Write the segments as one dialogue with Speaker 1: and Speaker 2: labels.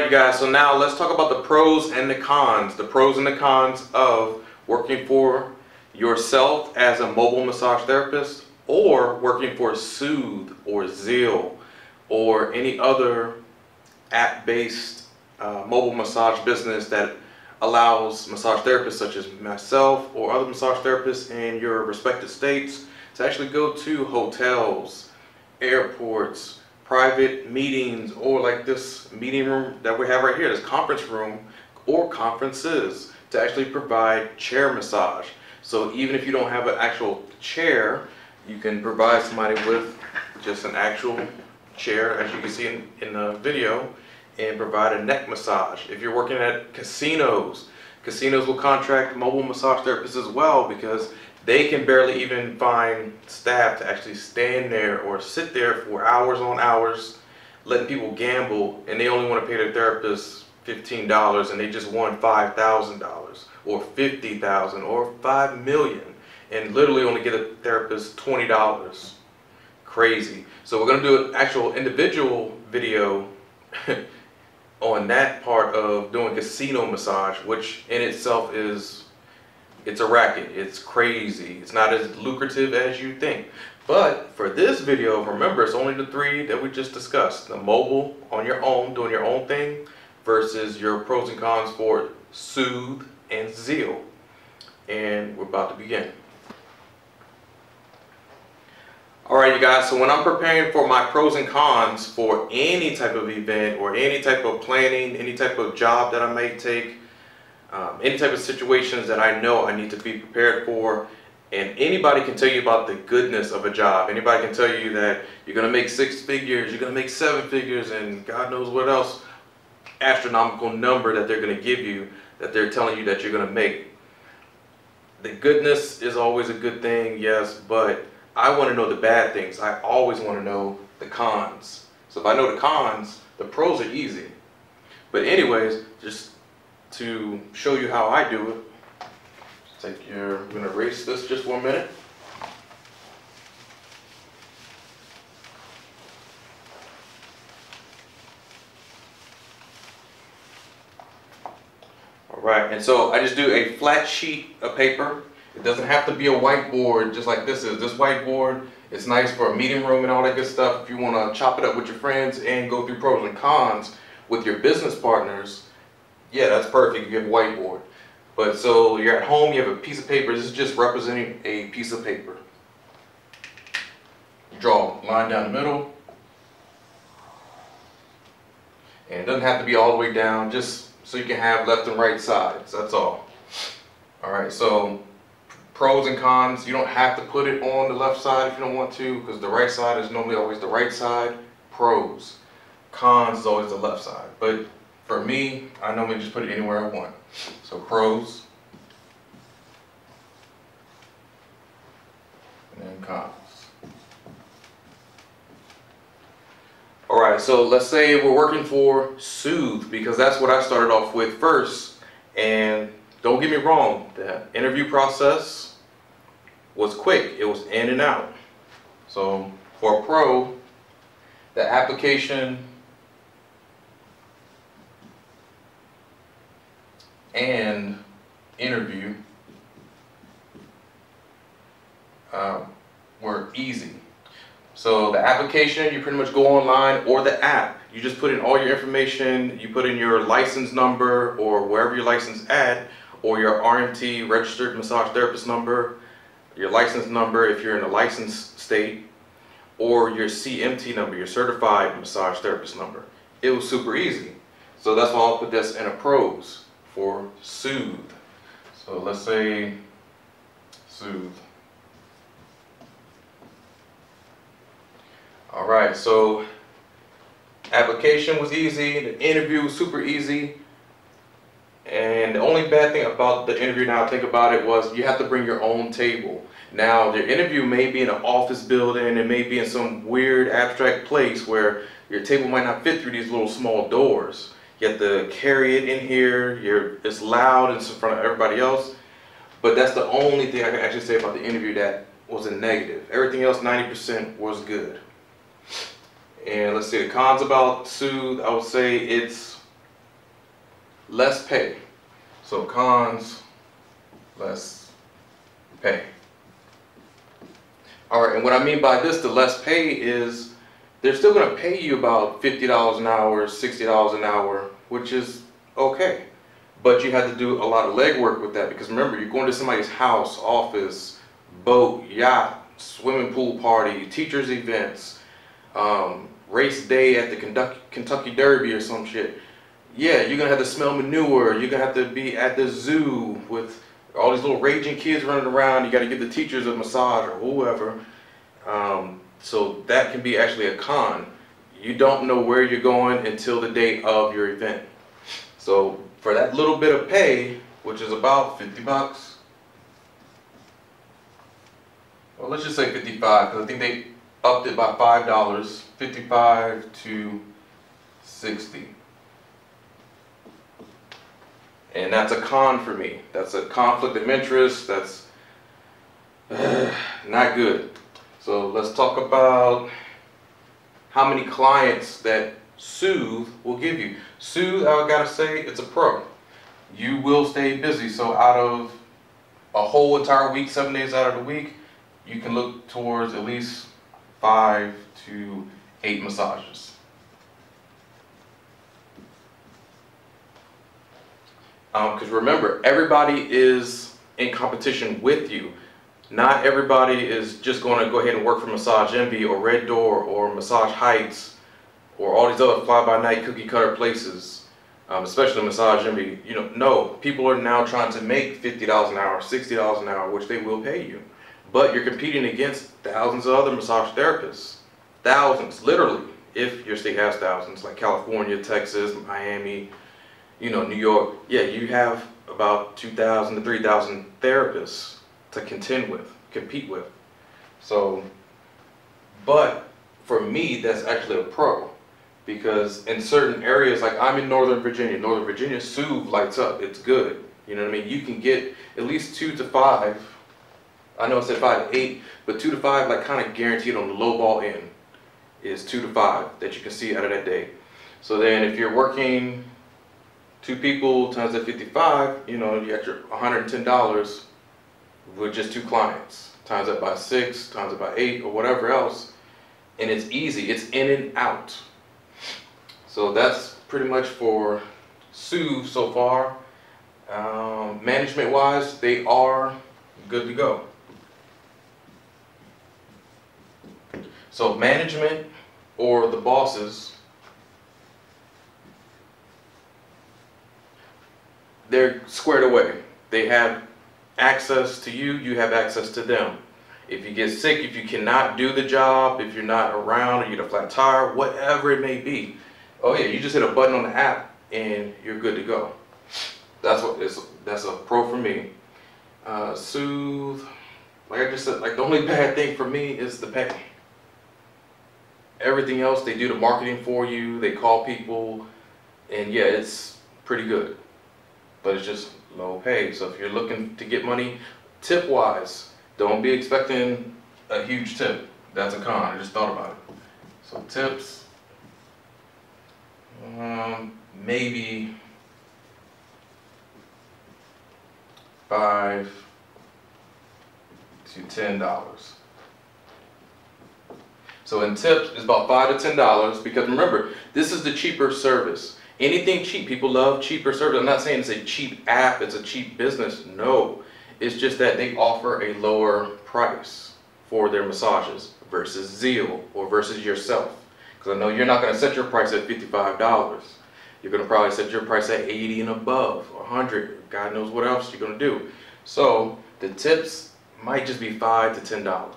Speaker 1: Alright, you guys, so now let's talk about the pros and the cons. The pros and the cons of working for yourself as a mobile massage therapist or working for Soothe or Zeel or any other app-based mobile massage business that allows massage therapists such as myself or other massage therapists in your respective states to actually go to hotels, airports, private meetings, or like this meeting room that we have right here, this conference room or conferences, to actually provide chair massage. So even if you don't have an actual chair, you can provide somebody with just an actual chair, as you can see in the video, and provide a neck massage. If you're working at casinos, casinos will contract mobile massage therapists as well, because they can barely even find staff to actually stand there or sit there for hours on hours letting people gamble, and they only want to pay their therapist $15 and they just won $5,000 or $50,000 or $5 million and literally only get a therapist $20. Crazy. So we're going to do an actual individual video on that part of doing casino massage, which in itself it's a racket. It's crazy. It's not as lucrative as you think. But for this video, remember, it's only the three that we just discussed. The mobile on your own, doing your own thing, versus your pros and cons for Soothe and Zeel. And we're about to begin. Alright, you guys, so when I'm preparing for my pros and cons for any type of event or any type of planning, any type of job that I may take, any type of situations that I know I need to be prepared for, and anybody can tell you about the goodness of a job. Anybody can tell you that you're going to make 6 figures, you're going to make 7 figures, and God knows what else astronomical number that they're going to give you, that they're telling you that you're going to make. The goodness is always a good thing, yes, but I want to know the bad things. I always want to know the cons. So if I know the cons, the pros are easy. But anyways, just to show you how I do it, I'm going to erase this just for a minute. Alright, and so I just do a flat sheet of paper. It doesn't have to be a whiteboard just like this is. This whiteboard is nice for a meeting room and all that good stuff. If you want to chop it up with your friends and go through pros and cons with your business partners, yeah, that's perfect. You have a whiteboard. But so you're at home, you have a piece of paper. This is just representing a piece of paper. You draw a line down the middle. And it doesn't have to be all the way down, just so you can have left and right sides. That's all. Alright, so pros and cons, you don't have to put it on the left side if you don't want to, because the right side is normally always the right side. Pros. Cons is always the left side. But for me, I normally just put it anywhere I want. So pros and then cons. Alright, so let's say we're working for Soothe, because that's what I started off with first. And don't get me wrong, the interview process was quick. It was in and out. So for a pro, the application and interview were easy. So the application, you pretty much go online, or the app, you just put in all your information. You put in your license number or wherever your license at, or your RMT, registered massage therapist number, your license number if you're in a licensed state, or your CMT number, your certified massage therapist number. It was super easy. So that's why I'll put this in a pros for Soothe. So let's say Soothe. Alright, so application was easy, the interview was super easy, and the only bad thing about the interview, now I think about it, was you have to bring your own table. Now the interview may be in an office building, it may be in some weird abstract place where your table might not fit through these little small doors. You have to carry it in here, it's loud, it's in front of everybody else. But that's the only thing I can actually say about the interview that was a negative. Everything else, 90%, was good. And let's see, the cons about Soothe, I would say it's less pay. So cons, less pay. All right, and what I mean by this, the less pay is they're still going to pay you about $50 an hour, $60 an hour, which is okay. But you have to do a lot of legwork with that, because remember, you're going to somebody's house, office, boat, yacht, swimming pool party, teachers' events, race day at the Kentucky Derby or some shit. Yeah, you're gonna have to smell manure. You're gonna have to be at the zoo with all these little raging kids running around. You got to give the teachers a massage or whoever. So that can be actually a con. You don't know where you're going until the day of your event. So for that little bit of pay, which is about 50 bucks, well, let's just say 55, because I think they upped it by $5, 55 to 60. And that's a con for me. That's a conflict of interest. That's not good. So let's talk about how many clients that Soothe will give you. Soothe, I gotta say, it's a pro. You will stay busy. So out of a whole entire week, 7 days out of the week, you can look towards at least 5 to 8 massages. Because remember, everybody is in competition with you. Not everybody is just going to go ahead and work for Massage Envy or Red Door or Massage Heights or all these other fly-by-night cookie-cutter places, especially Massage Envy. You know, no, people are now trying to make $50 an hour, $60 an hour, which they will pay you. But you're competing against thousands of other massage therapists. Thousands, literally, if your state has thousands, like California, Texas, Miami, you know, New York. Yeah, you have about 2,000 to 3,000 therapists to compete with. So, but for me, that's actually a pro, because in certain areas, like I'm in Northern Virginia, Soothe lights up. It's good. You know what I mean? You can get at least 2 to 5. I know I said 5 to 8, but 2 to 5, like kind of guaranteed on the low ball end, is 2 to 5 that you can see out of that day. So then if you're working 2 people times that 55, you know, you got your $110 with just 2 clients. Times that by 6, times it by 8, or whatever else. And it's easy, it's in and out. So that's pretty much for Soothe so far. Management wise, they are good to go. So management, or the bosses, they're squared away. They have access to you, you have access to them. If you get sick, if you cannot do the job, if you're not around, or you get a flat tire, whatever it may be, oh yeah, you just hit a button on the app and you're good to go. That's a pro for me. Soothe, like I just said, like the only bad thing for me is the pay. Everything else, they do the marketing for you, they call people, and yeah, it's pretty good. But it's just low pay. So if you're looking to get money, tip wise, don't be expecting a huge tip. That's a con. I just thought about it. So tips, maybe $5 to $10. So in tips, it's about $5 to $10, because remember, this is the cheaper service. Anything cheap, people love cheaper service. I'm not saying it's a cheap app, it's a cheap business. No, it's just that they offer a lower price for their massages versus Zeel or versus yourself. Because I know you're not going to set your price at $55. You're going to probably set your price at 80 and above, or 100. God knows what else you're going to do. So the tips might just be $5 to $10.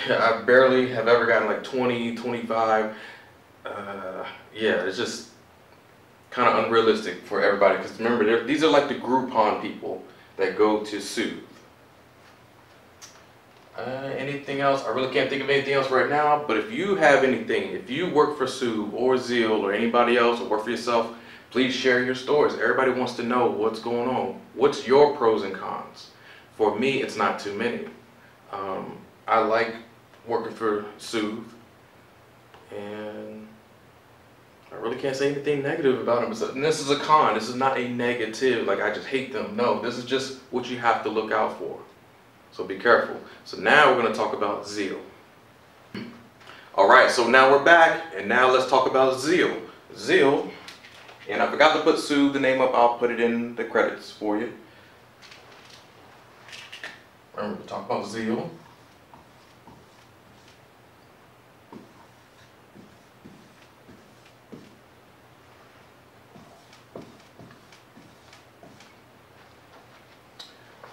Speaker 1: I barely have ever gotten like 20, 25. Yeah, it's just kind of unrealistic for everybody, because remember, these are like the Groupon people that go to Soothe. Anything else? I really can't think of anything else right now, but if you have anything, if you work for Soothe or Zeel or anybody else, or work for yourself, please share your stories. Everybody wants to know what's going on. What's your pros and cons? For me, it's not too many. I like working for Soothe, and I really can't say anything negative about them. And this is a con. This is not a negative, like I just hate them. No, this is just what you have to look out for. So be careful. So now we're going to talk about Zeel. Alright, so now we're back, and now let's talk about Zeel. Zeel, and I forgot to put Soothe the name up. I'll put it in the credits for you. Remember to talk about Zeel.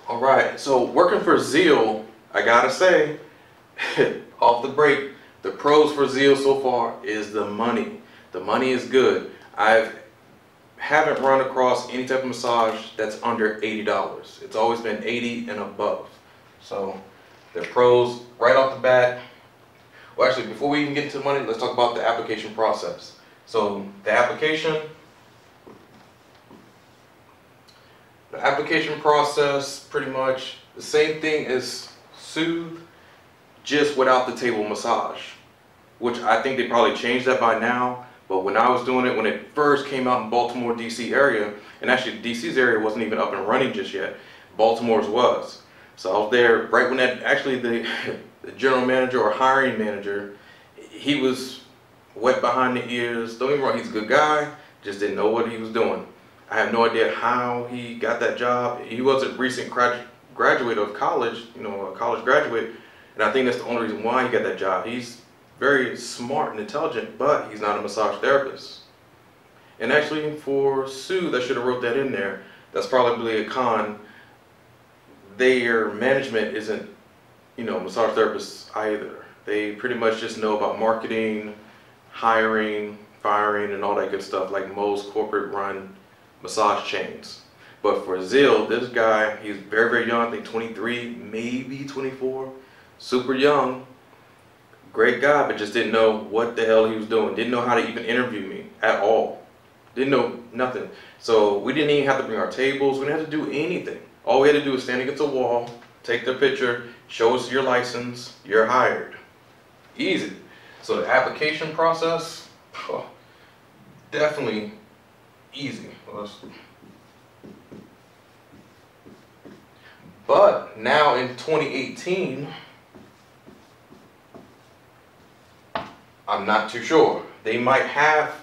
Speaker 1: Alright, so working for Zeel, I gotta say, off the break, the pros for Zeel so far is the money. The money is good. Haven't run across any type of massage that's under $80. It's always been 80 and above. So the pros right off the bat. Well, actually, before we even get into the money, let's talk about the application process. So the application process, pretty much the same thing as Soothe, just without the table massage, which I think they probably changed that by now. But when I was doing it, when it first came out in Baltimore, DC area, and actually DC's area wasn't even up and running just yet, Baltimore's was. So I was there right when that, actually the general manager or hiring manager, he was wet behind the ears. Don't get me wrong, he's a good guy, just didn't know what he was doing. I have no idea how he got that job. He was a recent graduate of college, you know, a college graduate, and I think that's the only reason why he got that job. He's very smart and intelligent, but he's not a massage therapist. And actually for Soothe, I should have wrote that in there. That's probably a con. Their management isn't, you know, massage therapists either. They pretty much just know about marketing, hiring, firing, and all that good stuff like most corporate run massage chains. But for Zeel, this guy, he's very, very young, I think 23, maybe 24, super young. Great guy, but just didn't know what the hell he was doing. Didn't know how to even interview me at all. Didn't know nothing. So we didn't even have to bring our tables. We didn't have to do anything. All we had to do was stand against a wall, take their picture, show us your license, you're hired. Easy. So the application process, definitely easy. But now in 2018, I'm not too sure. They might have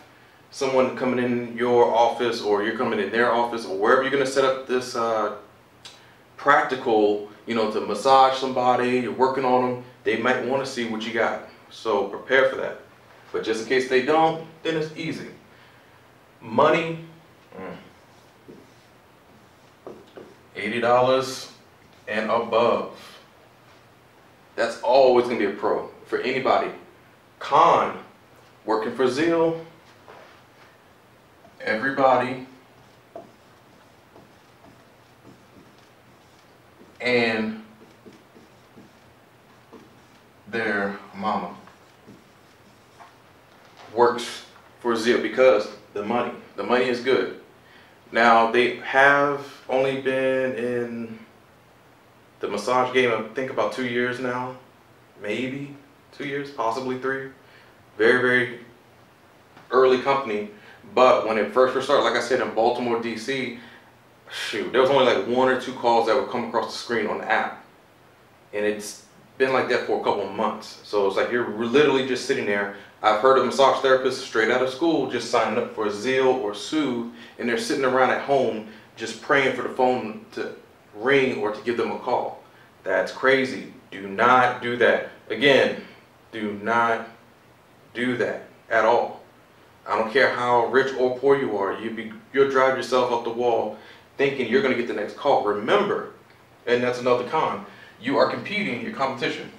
Speaker 1: someone coming in your office, or you're coming in their office, or wherever you're going to set up this practical, you know, to massage somebody, you're working on them. They might want to see what you got. So prepare for that. But just in case they don't, then it's easy. Money, $80 and above. That's always going to be a pro for anybody. Con, working for Zeel, everybody and their mama works for Zeel because the money is good. Now they have only been in the massage game, I think about 2 years now, maybe 2 years, possibly 3. Very, very early company. But when it first started, like I said, in Baltimore, DC, shoot, there was only like 1 or 2 calls that would come across the screen on the app. And it's been like that for a couple of months. So it's like you're literally just sitting there. I've heard of massage therapists straight out of school just signing up for Zeel or Soothe, and they're sitting around at home just praying for the phone to ring or to give them a call. That's crazy. Do not do that. Again, do not do that at all. I don't care how rich or poor you are. You'll drive yourself up the wall thinking you're going to get the next call. Remember, and that's another con, you are competing your competition.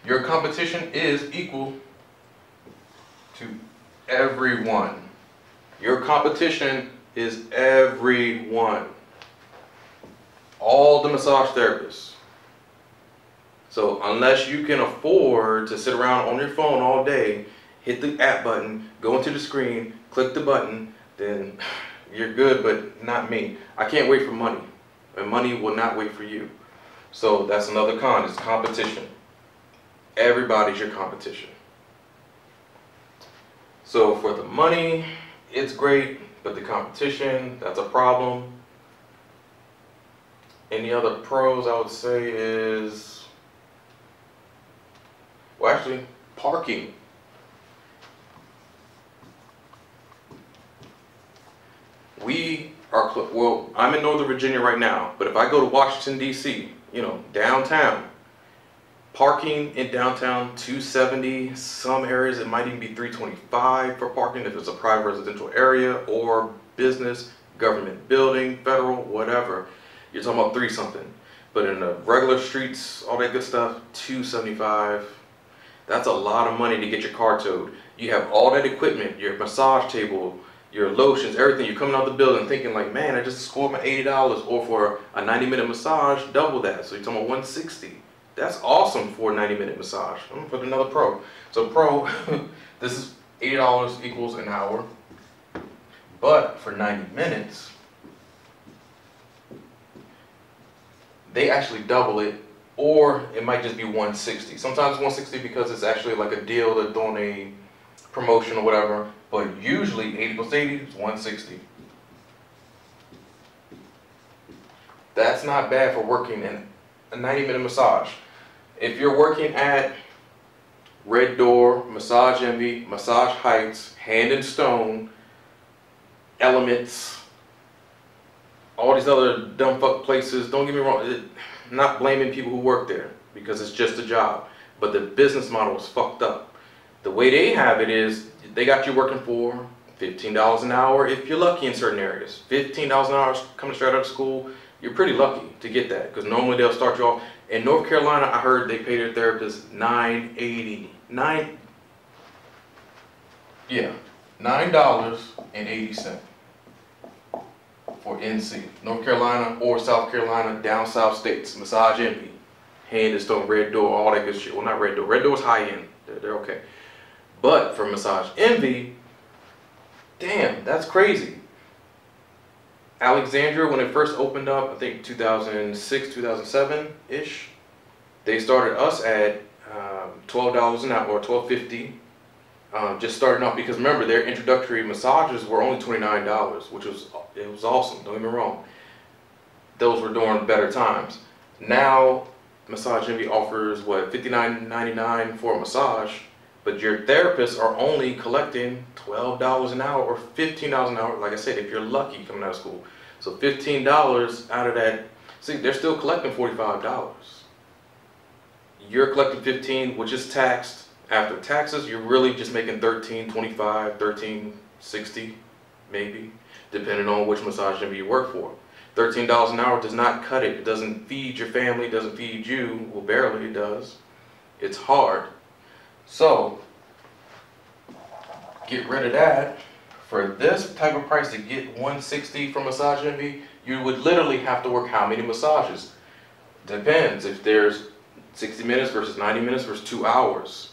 Speaker 1: Your competition is equal to everyone. Your competition is everyone. All the massage therapists. So unless you can afford to sit around on your phone all day, hit the app button, go into the screen, click the button, then you're good, but not me. I can't wait for money, and money will not wait for you. So that's another con, is competition. Everybody's your competition. So for the money, it's great, but the competition, that's a problem. Any other pros I would say is, well, actually, parking. Well, I'm in Northern Virginia right now, but if I go to Washington, D.C., you know, downtown, parking in downtown, $270. Some areas it might even be $325 for parking if it's a private residential area or business, government building, federal, whatever. You're talking about $3 something. But in the regular streets, all that good stuff, $275. That's a lot of money to get your car towed. You have all that equipment, your massage table, your lotions, everything. You're coming out the building thinking like, man, I just scored my $80, or for a 90-minute massage, double that. So you're talking about $160. That's awesome for a 90-minute massage. I'm gonna put another pro. So pro, this is $80 equals an hour, but for 90 minutes, they actually double it, or it might just be $160. Sometimes $160 because it's actually like a deal, they're doing a promotion or whatever, but usually 80 plus 80 is $160. That's not bad for working in a 90-minute massage. If you're working at Red Door, Massage Envy, Massage Heights, Hand and Stone, Elements, all these other dumb fuck places, don't get me wrong, I'm not blaming people who work there because it's just a job, but the business model is fucked up. The way they have it is they got you working for $15 an hour if you're lucky in certain areas. $15 an hour coming straight out of school, you're pretty lucky to get that because normally they'll start you off. In North Carolina, I heard they pay their therapists $9.80. $9.80 for NC. North Carolina or South Carolina, down south states, Massage Envy, Hand and Stone, Red Door, all that good shit. Well, not Red Door. Red Door's high end. They're okay. But for Massage Envy, damn, that's crazy. Alexandria, when it first opened up, I think 2006, 2007-ish, they started us at $12 an hour, or $12.50. Just starting off because remember, their introductory massages were only $29, which was awesome, don't get me wrong. Those were during better times. Now, Massage Envy offers, what, $59.99 for a massage, but your therapists are only collecting $12 an hour or $15 an hour, like I said, if you're lucky coming out of school. So $15 out of that, see, they're still collecting $45. You're collecting $15, which is taxed. After taxes, you're really just making $13.25, $13.60, maybe, depending on which massage envy you work for. $13 an hour does not cut it. It doesn't feed your family, it doesn't feed you. Well, barely it does. It's hard. So, get rid of that. For this type of price to get $160 from Massage Envy, you would literally have to work how many massages? Depends if there's 60 minutes versus 90 minutes versus 2 hours.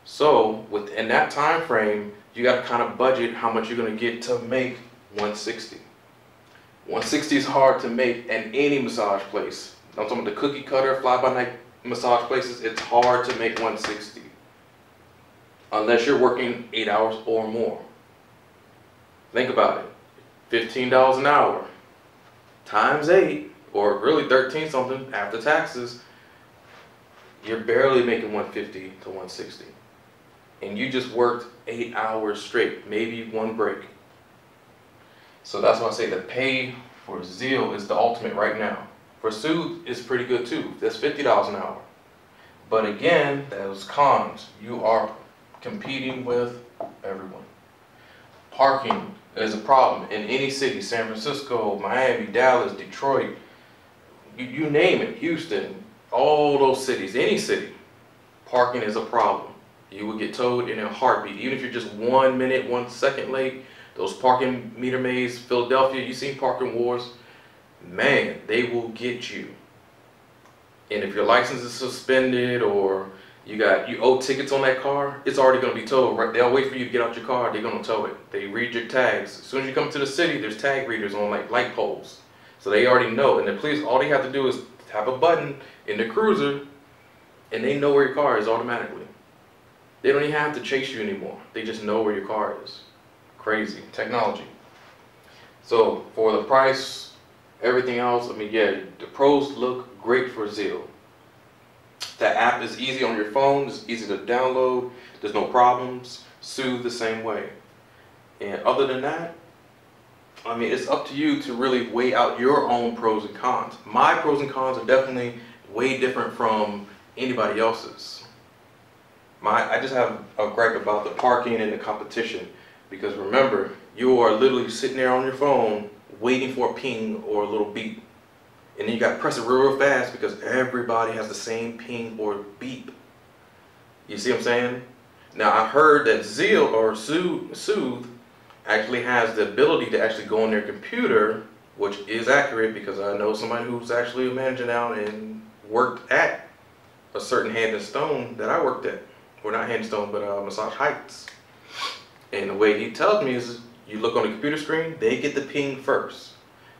Speaker 1: So within that time frame, you got to kind of budget how much you're going to get to make $160. $160 is hard to make at any massage place. I'm talking about the cookie cutter, fly-by-night massage places. It's hard to make $160 unless you're working 8 hours or more. Think about it. $15 an hour times 8, or really 13 something after taxes, you're barely making $150 to $160. And you just worked 8 hours straight, maybe one break. So that's why I say the pay for Zeel is the ultimate right now. For Soothe, it's pretty good too. That's $50 an hour. But again, those cons. You are competing with everyone. Parking is a problem in any city. San Francisco, Miami, Dallas, Detroit, you name it, Houston, all those cities, any city, parking is a problem. You will get towed in a heartbeat. Even if you're just 1 minute, 1 second late, those parking meter maids, Philadelphia, you've seen parking wars, man, they will get you. And if your license is suspended or you owe tickets on that car, it's already going to be towed. Right? They'll wait for you to get out your car, they're going to tow it. They read your tags. As soon as you come to the city, there's tag readers on like light poles. So they already know. And the police, all they have to do is tap a button in the cruiser and they know where your car is automatically. They don't even have to chase you anymore. They just know where your car is. Crazy technology. So for the price, everything else, I mean, yeah, the pros look great for Zeel. That app is easy on your phone, it's easy to download, there's no problems. Soothe the same way. And other than that, I mean, it's up to you to really weigh out your own pros and cons. My pros and cons are definitely way different from anybody else's. I just have a gripe about the parking and the competition, because remember, you are literally sitting there on your phone waiting for a ping or a little beep. And then you got to press it real fast because everybody has the same ping or beep. You see what I'm saying? Now, I heard that Zeel or Soothe actually has the ability to actually go on their computer, which is accurate because I know somebody who's actually a manager now and worked at a certain Hand and Stone that I worked at. Well, not Hand and Stone, but Massage Heights. And the way he tells me is, you look on the computer screen, they get the ping first.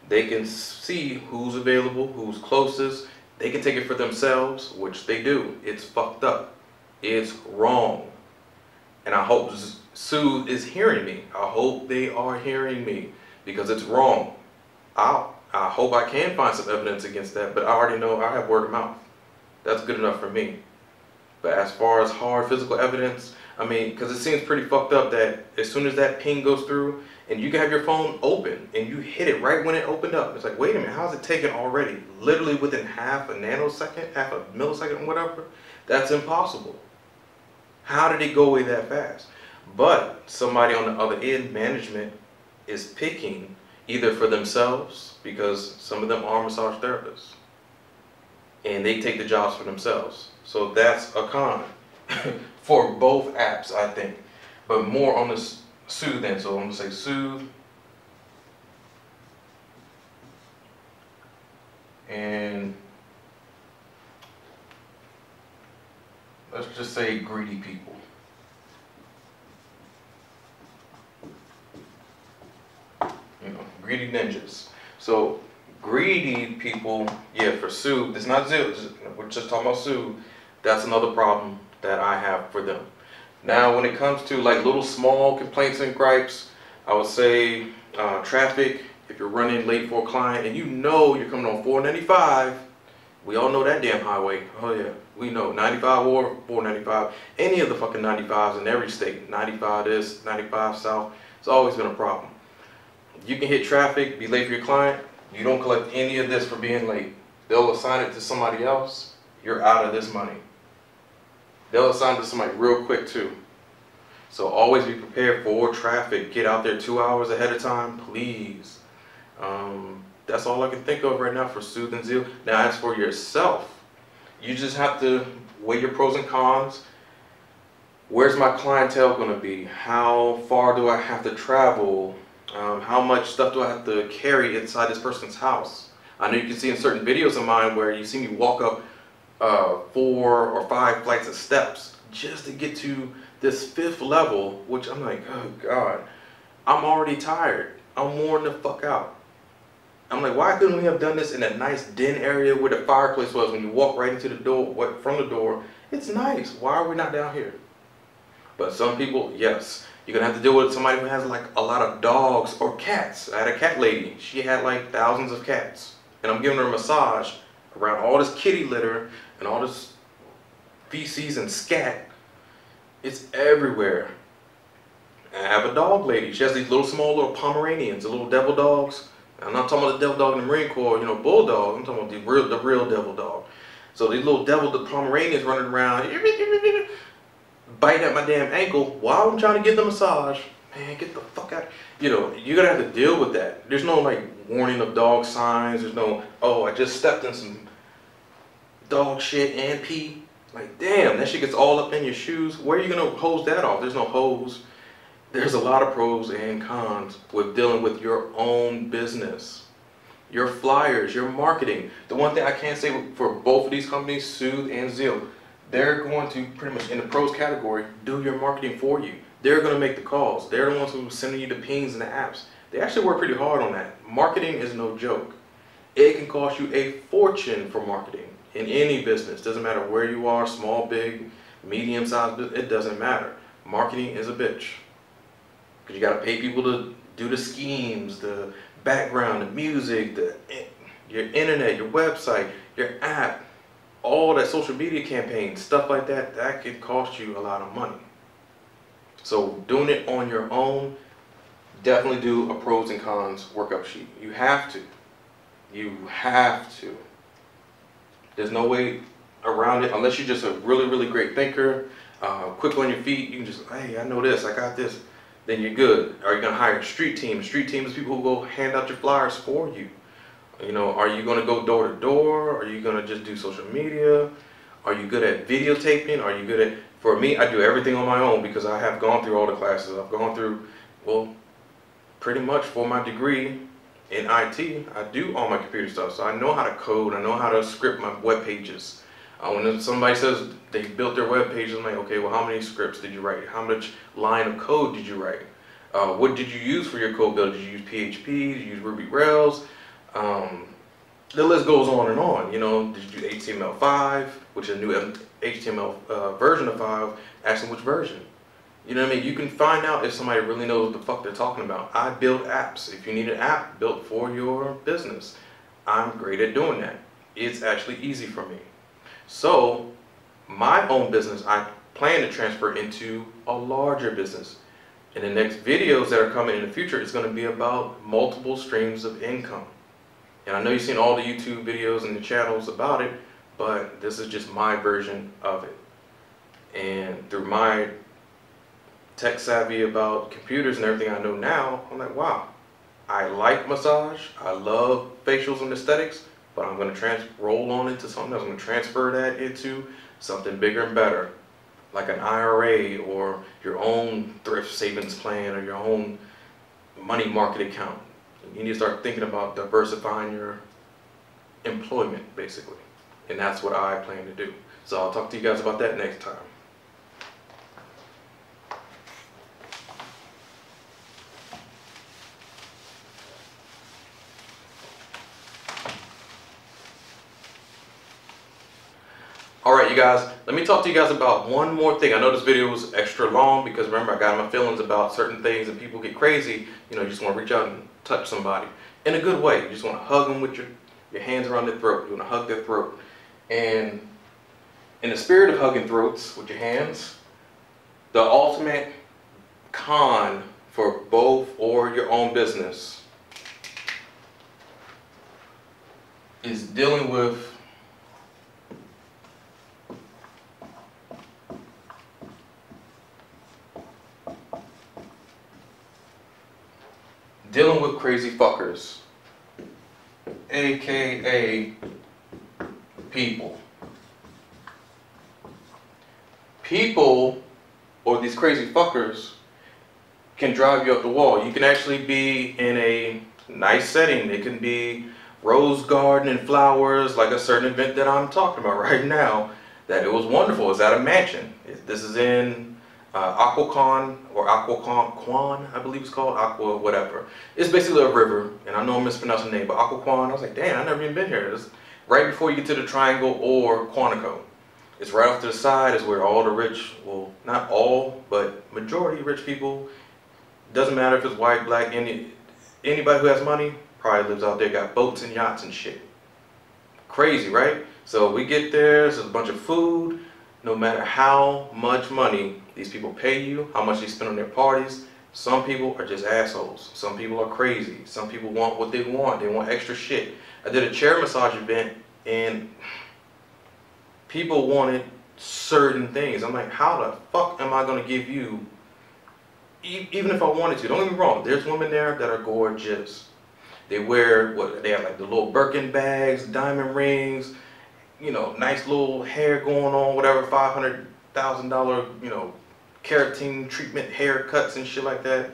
Speaker 1: They can see who's available, who's closest. They can take it for themselves, which they do. It's fucked up. It's wrong. And I hope Soothe is hearing me. I hope they are hearing me because it's wrong. I hope I can find some evidence against that, but I already know I have word of mouth. That's good enough for me. But as far as hard physical evidence, I mean, because it seems pretty fucked up that as soon as that ping goes through, and you can have your phone open, and you hit it right when it opened up. It's like, wait a minute, how's it taken already? Literally within half a nanosecond, half a millisecond, whatever? That's impossible. How did it go away that fast? But somebody on the other end, management, is picking either for themselves, because some of them are massage therapists, and they take the jobs for themselves. So that's a con for both apps, I think. But more on the Soothe then. So I'm going to say Soothe. And let's just say greedy people. You know, greedy ninjas. So greedy people, yeah, for Soothe, it's not Zeel, we're just talking about Soothe. That's another problem that I have for them. Now, when it comes to like little small complaints and gripes, I would say traffic. If you're running late for a client and you know you're coming on 495, we all know that damn highway. Oh yeah, we know 95 or 495, any of the fucking 95s in every state. 95 this, 95 south. It's always been a problem. You can hit traffic, be late for your client. You don't collect any of this for being late. They'll assign it to somebody else. You're out of this money. They'll assign it to somebody real quick too. So always be prepared for traffic. Get out there 2 hours ahead of time, please. That's all I can think of right now for Soothe and Zeel. Now, as for yourself, you just have to weigh your pros and cons. Where's my clientele going to be? How far do I have to travel? How much stuff do I have to carry inside this person's house? I know you can see in certain videos of mine where you see me walk up 4 or 5 flights of steps just to get to this 5th level, which I'm like, oh God, I'm already tired. I'm worn the fuck out. I'm like, why couldn't we have done this in a nice den area where the fireplace was when you walk right into the door, from the door? It's nice. Why are we not down here? But some people, yes, you're gonna have to deal with somebody who has like a lot of dogs or cats. I had a cat lady. She had like thousands of cats, and I'm giving her a massage around all this kitty litter and all this feces and scat. It's everywhere. And I have a dog lady. She has these little small little Pomeranians, the little devil dogs. I'm not talking about the devil dog in the Marine Corps, you know, bulldog. I'm talking about the real devil dog. So these little devil Pomeranians running around, biting at my damn ankle while I'm trying to give them a massage. Man, get the fuck out. You know, you're gonna have to deal with that. There's no like warning of dog signs. There's no, oh, I just stepped in some dog shit and pee. Like, damn, that shit gets all up in your shoes. Where are you gonna hose that off? There's no hose. There's a lot of pros and cons with dealing with your own business. Your flyers, your marketing. The one thing I can say for both of these companies, Soothe and Zeel, they're going to pretty much, in the pros category, do your marketing for you. They're going to make the calls. They're the ones who are sending you the pings and the apps. They actually work pretty hard on that. Marketing is no joke. It can cost you a fortune for marketing. in any business. Doesn't matter where you are, small, big, medium-sized, it doesn't matter. Marketing is a bitch. Because you got to pay people to do the schemes, the background, the music, your internet, your website, your app, all that social media campaigns, stuff like that, that could cost you a lot of money. So doing it on your own, definitely do a pros and cons workup sheet. You have to. You have to. There's no way around it unless you're just a really, really great thinker, quick on your feet. You can just, hey, I know this, I got this. Then you're good. Are you going to hire a street team? Street team is people who go hand out your flyers for you. You know, are you going to go door to door? Are you going to just do social media? Are you good at videotaping? Are you good at, for me, I do everything on my own because I have gone through all the classes. I've gone through, well, pretty much for my degree in IT, I do all my computer stuff. So I know how to code. I know how to script my web pages. When somebody says they built their web page, I'm like, okay, well, how many scripts did you write? How much line of code did you write? What did you use for your code build? Did you use PHP? Did you use Ruby Rails? The list goes on and on. You know, did you do HTML5, which is a new HTML version of 5? Ask them which version. You know what I mean? You can find out if somebody really knows what the fuck they're talking about. I build apps. If you need an app built for your business, I'm great at doing that. It's actually easy for me. So, my own business, I plan to transfer into a larger business. In the next videos that are coming in the future, it's going to be about multiple streams of income. And I know you've seen all the YouTube videos and the channels about it, but this is just my version of it. And through my tech savvy about computers and everything I know now, I'm like, wow, I like massage, I love facials and aesthetics, but I'm going to roll on into something else. I'm going to transfer that into something bigger and better, like an IRA or your own thrift savings plan or your own money market account. You need to start thinking about diversifying your employment, basically. And that's what I plan to do. So I'll talk to you guys about that next time. Alright you guys, let me talk to you guys about one more thing. I know this video was extra long because remember I got my feelings about certain things and people get crazy. You know, you just want to reach out and touch somebody in a good way. You just want to hug them with your hands around their throat. You want to hug their throat. And in the spirit of hugging throats with your hands, the ultimate con for both or your own business is dealing with crazy fuckers, aka people. People, or these crazy fuckers, can drive you up the wall. You can actually be in a nice setting. It can be rose garden and flowers, like a certain event that I'm talking about right now, that it was wonderful. It's at a mansion. This is in Aquacon, or Aquaquan, I believe it's called, Aqua whatever. It's basically a river, and I know I'm mispronouncing the name, but Aquaquan, I was like, damn, I've never even been here. It's right before you get to the Triangle or Quantico. It's right off to the side is where all the rich, well, not all, but majority rich people, doesn't matter if it's white, black, anybody who has money, probably lives out there, got boats and yachts and shit. Crazy, right? So we get there, there's a bunch of food. No matter how much money these people pay you, how much they spend on their parties, some people are just assholes. Some people are crazy. Some people want what they want. They want extra shit. I did a chair massage event and people wanted certain things. I'm like, how the fuck am I going to give you, even if I wanted to? Don't get me wrong, there's women there that are gorgeous. They wear, they have like the little Birkin bags, diamond rings, you know, nice little hair going on, whatever, $500,000, you know, keratin treatment haircuts and shit like that.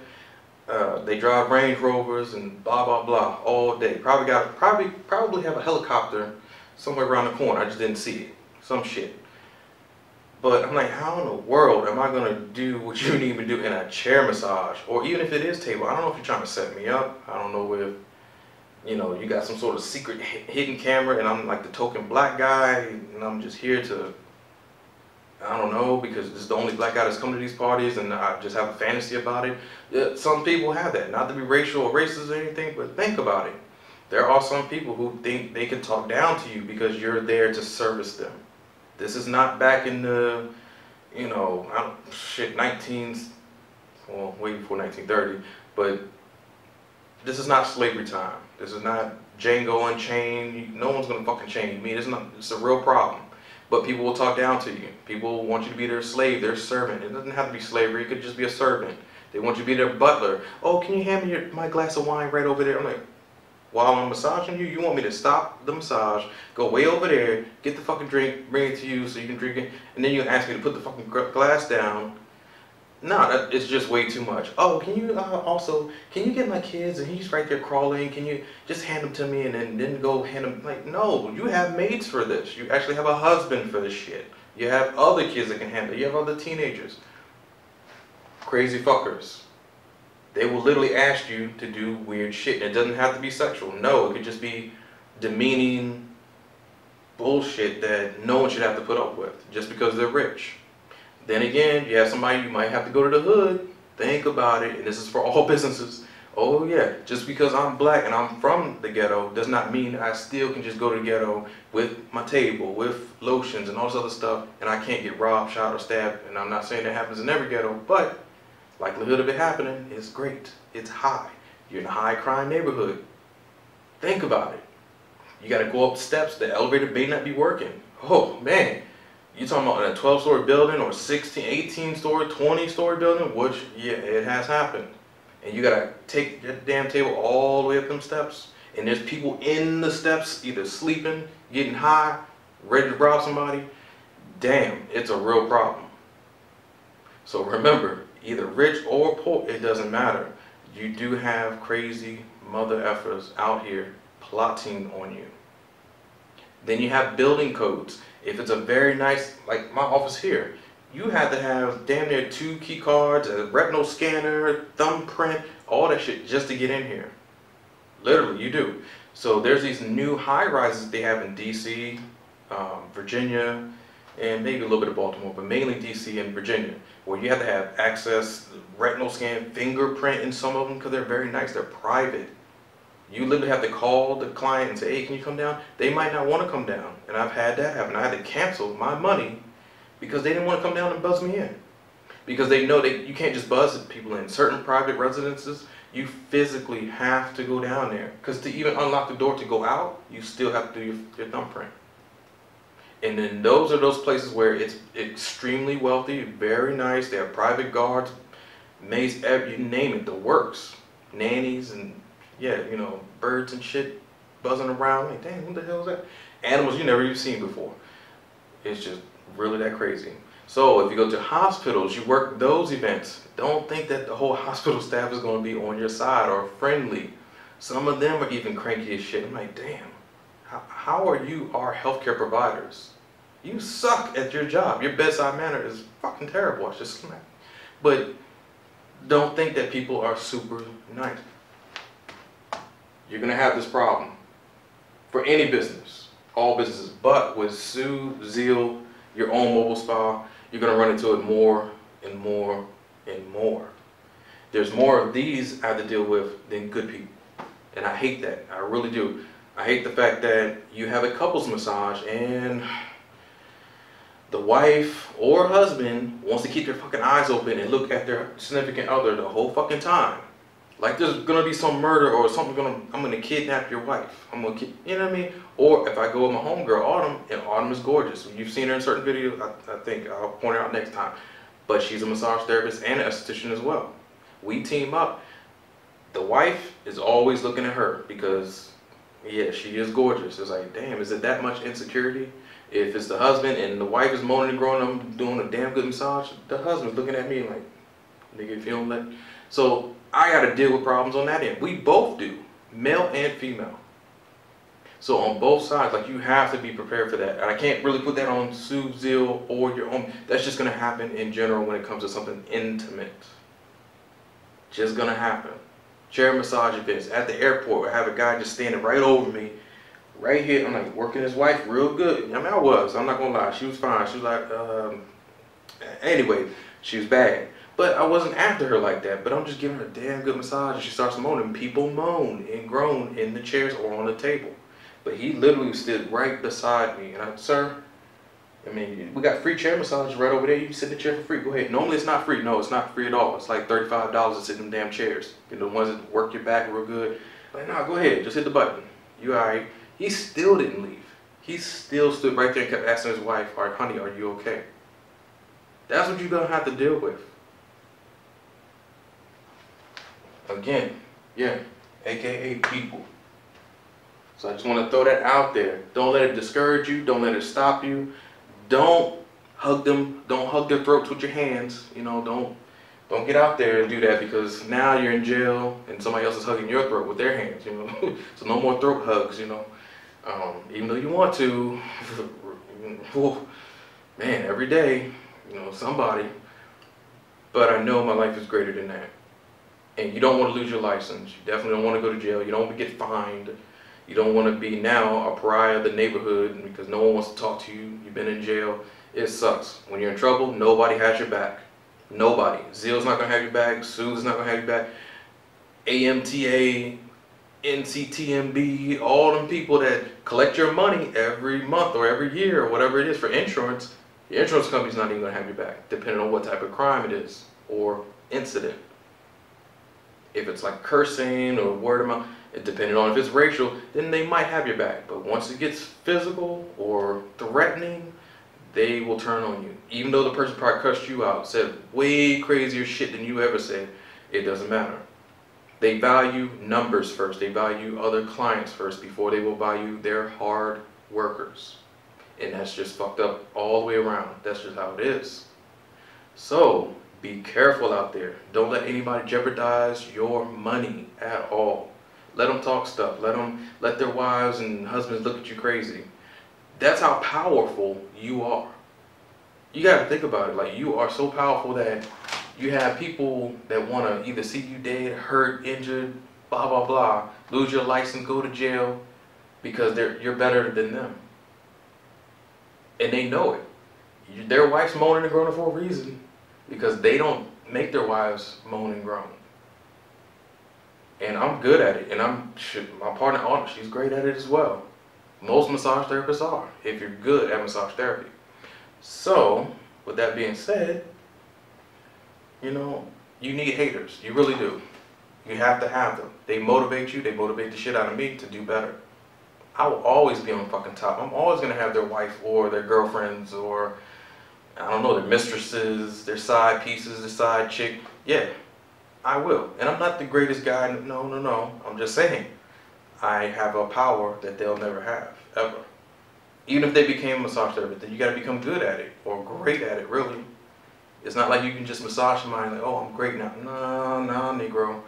Speaker 1: They drive Range Rovers and blah blah blah all day. Probably have a helicopter somewhere around the corner. I just didn't see it. Some shit. But I'm like, how in the world am I gonna do what you need me to do in a chair massage, or even if it is table? I don't know if you're trying to set me up. I don't know if you know, you got some sort of secret hidden camera and I'm like the token black guy and I'm just here to, I don't know, because this is the only black guy that's come to these parties and I just have a fantasy about it. Yeah, some people have that, not to be racial or racist or anything, but think about it. There are some people who think they can talk down to you because you're there to service them. This is not back in the, you know, shit, well, way before 1930, but this is not slavery time. This is not Django Unchained. No one's gonna fucking chain me. It's a real problem. But people will talk down to you. People want you to be their slave, their servant. It doesn't have to be slavery. It could just be a servant. They want you to be their butler. Oh, can you hand me my glass of wine right over there? I'm like, while I'm massaging you, you want me to stop the massage, go way over there, get the fucking drink, bring it to you so you can drink it, and then you ask me to put the fucking glass down. No, it's just way too much. Oh, can you get my kids and he's right there crawling, can you just hand them to me and then go hand them, like, no, you have maids for this. You actually have a husband for this shit. You have other kids that can handle it. You have other teenagers. Crazy fuckers. They will literally ask you to do weird shit. It doesn't have to be sexual. No, it could just be demeaning bullshit that no one should have to put up with just because they're rich. Then again, you have somebody you might have to go to the hood. Think about it, and this is for all businesses. Oh yeah, just because I'm black and I'm from the ghetto does not mean I still can just go to the ghetto with my table, with lotions and all this other stuff, and I can't get robbed, shot, or stabbed. And I'm not saying that happens in every ghetto, but likelihood of it happening is great. It's high. You're in a high crime neighborhood. Think about it. You gotta go up steps, the elevator may not be working. Oh man. You talking about a 12-story building or 16, 18-story, 20-story building, which, yeah, it has happened. And you gotta take your damn table all the way up them steps, and there's people in the steps either sleeping, getting high, ready to rob somebody. Damn, it's a real problem. So remember, either rich or poor, it doesn't matter. You do have crazy mother effers out here plotting on you. Then you have building codes. If it's a very nice, like my office here, you have to have damn near 2 key cards, a retinal scanner, thumbprint, all that shit just to get in here. Literally, you do. So there's these new high-rises they have in DC, Virginia, and maybe a little bit of Baltimore, but mainly DC and Virginia, where you have to have access, retinal scan, fingerprint in some of them because they're very nice, they're private. You literally have to call the client and say, hey, can you come down? They might not want to come down. And I've had that happen. I had to cancel my money because they didn't want to come down and buzz me in. Because they know that you can't just buzz people in. Certain private residences, you physically have to go down there. Because to even unlock the door to go out, you still have to do your thumbprint. And then those are those places where it's extremely wealthy, very nice. They have private guards, maids, you name it, the works. Nannies and, yeah, you know, birds and shit buzzing around. Like, damn, what the hell is that? Animals you never even seen before. It's just really that crazy. So if you go to hospitals, you work those events. Don't think that the whole hospital staff is going to be on your side or friendly. Some of them are even cranky as shit. I'm like, damn, how are you our healthcare providers? You suck at your job. Your bedside manner is fucking terrible. I just smack. But don't think that people are super nice. You're going to have this problem for any business, all businesses, but with Soothe, Zeel, your own mobile spa, you're going to run into it more and more and more. There's more of these I have to deal with than good people. And I hate that. I really do. I hate the fact that you have a couples massage and the wife or husband wants to keep their fucking eyes open and look at their significant other the whole fucking time. Like there's gonna be some murder or something I'm gonna kidnap your wife. You know what I mean? Or if I go with my homegirl, Autumn, and Autumn is gorgeous. You've seen her in certain videos, I think I'll point her out next time. But she's a massage therapist and an esthetician as well. We team up. The wife is always looking at her because, yeah, she is gorgeous. It's like, damn, is it that much insecurity? If it's the husband and the wife is moaning and groaning, I'm doing a damn good massage, the husband's looking at me like, nigga, if you don't let. So I got to deal with problems on that end. We both do, male and female. So on both sides, like you have to be prepared for that. And I can't really put that on Soothe, Zeel, or your own. That's just going to happen in general when it comes to something intimate. Just going to happen. chair massage events. At the airport, I have a guy just standing right over me, right here. I'm like working his wife real good. I mean, I'm not gonna lie, she was fine. She was like, anyway, she was bad. But I wasn't after her like that, but I'm just giving her a damn good massage, and she starts moaning. People moan and groan in the chairs or on the table. But he literally stood right beside me, and I, sir, I mean, we got free chair massages right over there. You can sit in the chair for free. Go ahead. Normally it's not free. No, it's not free at all. It's like $35 to sit in them damn chairs. You know, the ones that work your back real good. Like, nah, go ahead. Just hit the button. You all right? He still didn't leave. He still stood right there and kept asking his wife, all right, honey, are you okay? That's what you're going to have to deal with. Again, yeah, AKA people. So I just want to throw that out there. Don't let it discourage you. Don't let it stop you. Don't hug them. Don't hug their throats with your hands. You know, don't get out there and do that, because now you're in jail and somebody else is hugging your throat with their hands. You know, so no more throat hugs. You know, even though you want to, man, every day, you know, somebody. But I know my life is greater than that. And you don't want to lose your license. You definitely don't want to go to jail. You don't want to get fined. You don't want to be now a pariah of the neighborhood because no one wants to talk to you. You've been in jail. It sucks. When you're in trouble, nobody has your back. Nobody. Zeel's not going to have your back. Soothe's not going to have your back. AMTA, NCTMB, all them people that collect your money every month or every year or whatever it is for insurance, your insurance company's not even going to have your back, depending on what type of crime it is or incident. If it's like cursing or word of mouth, depending on if it's racial, then they might have your back. But once it gets physical or threatening, they will turn on you. Even though the person probably cussed you out, said way crazier shit than you ever said, it doesn't matter. They value numbers first. They value other clients first before they will value their hard workers. And that's just fucked up all the way around. That's just how it is. So be careful out there. Don't let anybody jeopardize your money at all. Let them talk stuff. Let their wives and husbands look at you crazy. That's how powerful you are. You got to think about it. Like, you are so powerful that you have people that want to either see you dead, hurt, injured, blah, blah, blah, lose your license, go to jail, because you're better than them. And they know it. Their wife's moaning and groaning for a reason, because they don't make their wives moan and groan. And I'm good at it, and my partner, Autumn, she's great at it as well. Most massage therapists are, if you're good at massage therapy. So, with that being said, you know, you need haters. You really do. You have to have them. They motivate you. They motivate the shit out of me to do better. I will always be on fucking top. I'm always going to have their wife or their girlfriends or, I don't know, their mistresses, their side pieces, their side chick. Yeah. I will. And I'm not the greatest guy. No. I'm just saying. I have a power that they'll never have, ever. Even if they became a massage therapist, then you got to become good at it, or great at it, really. It's not like you can just massage somebody like, oh, I'm great now. No, Negro.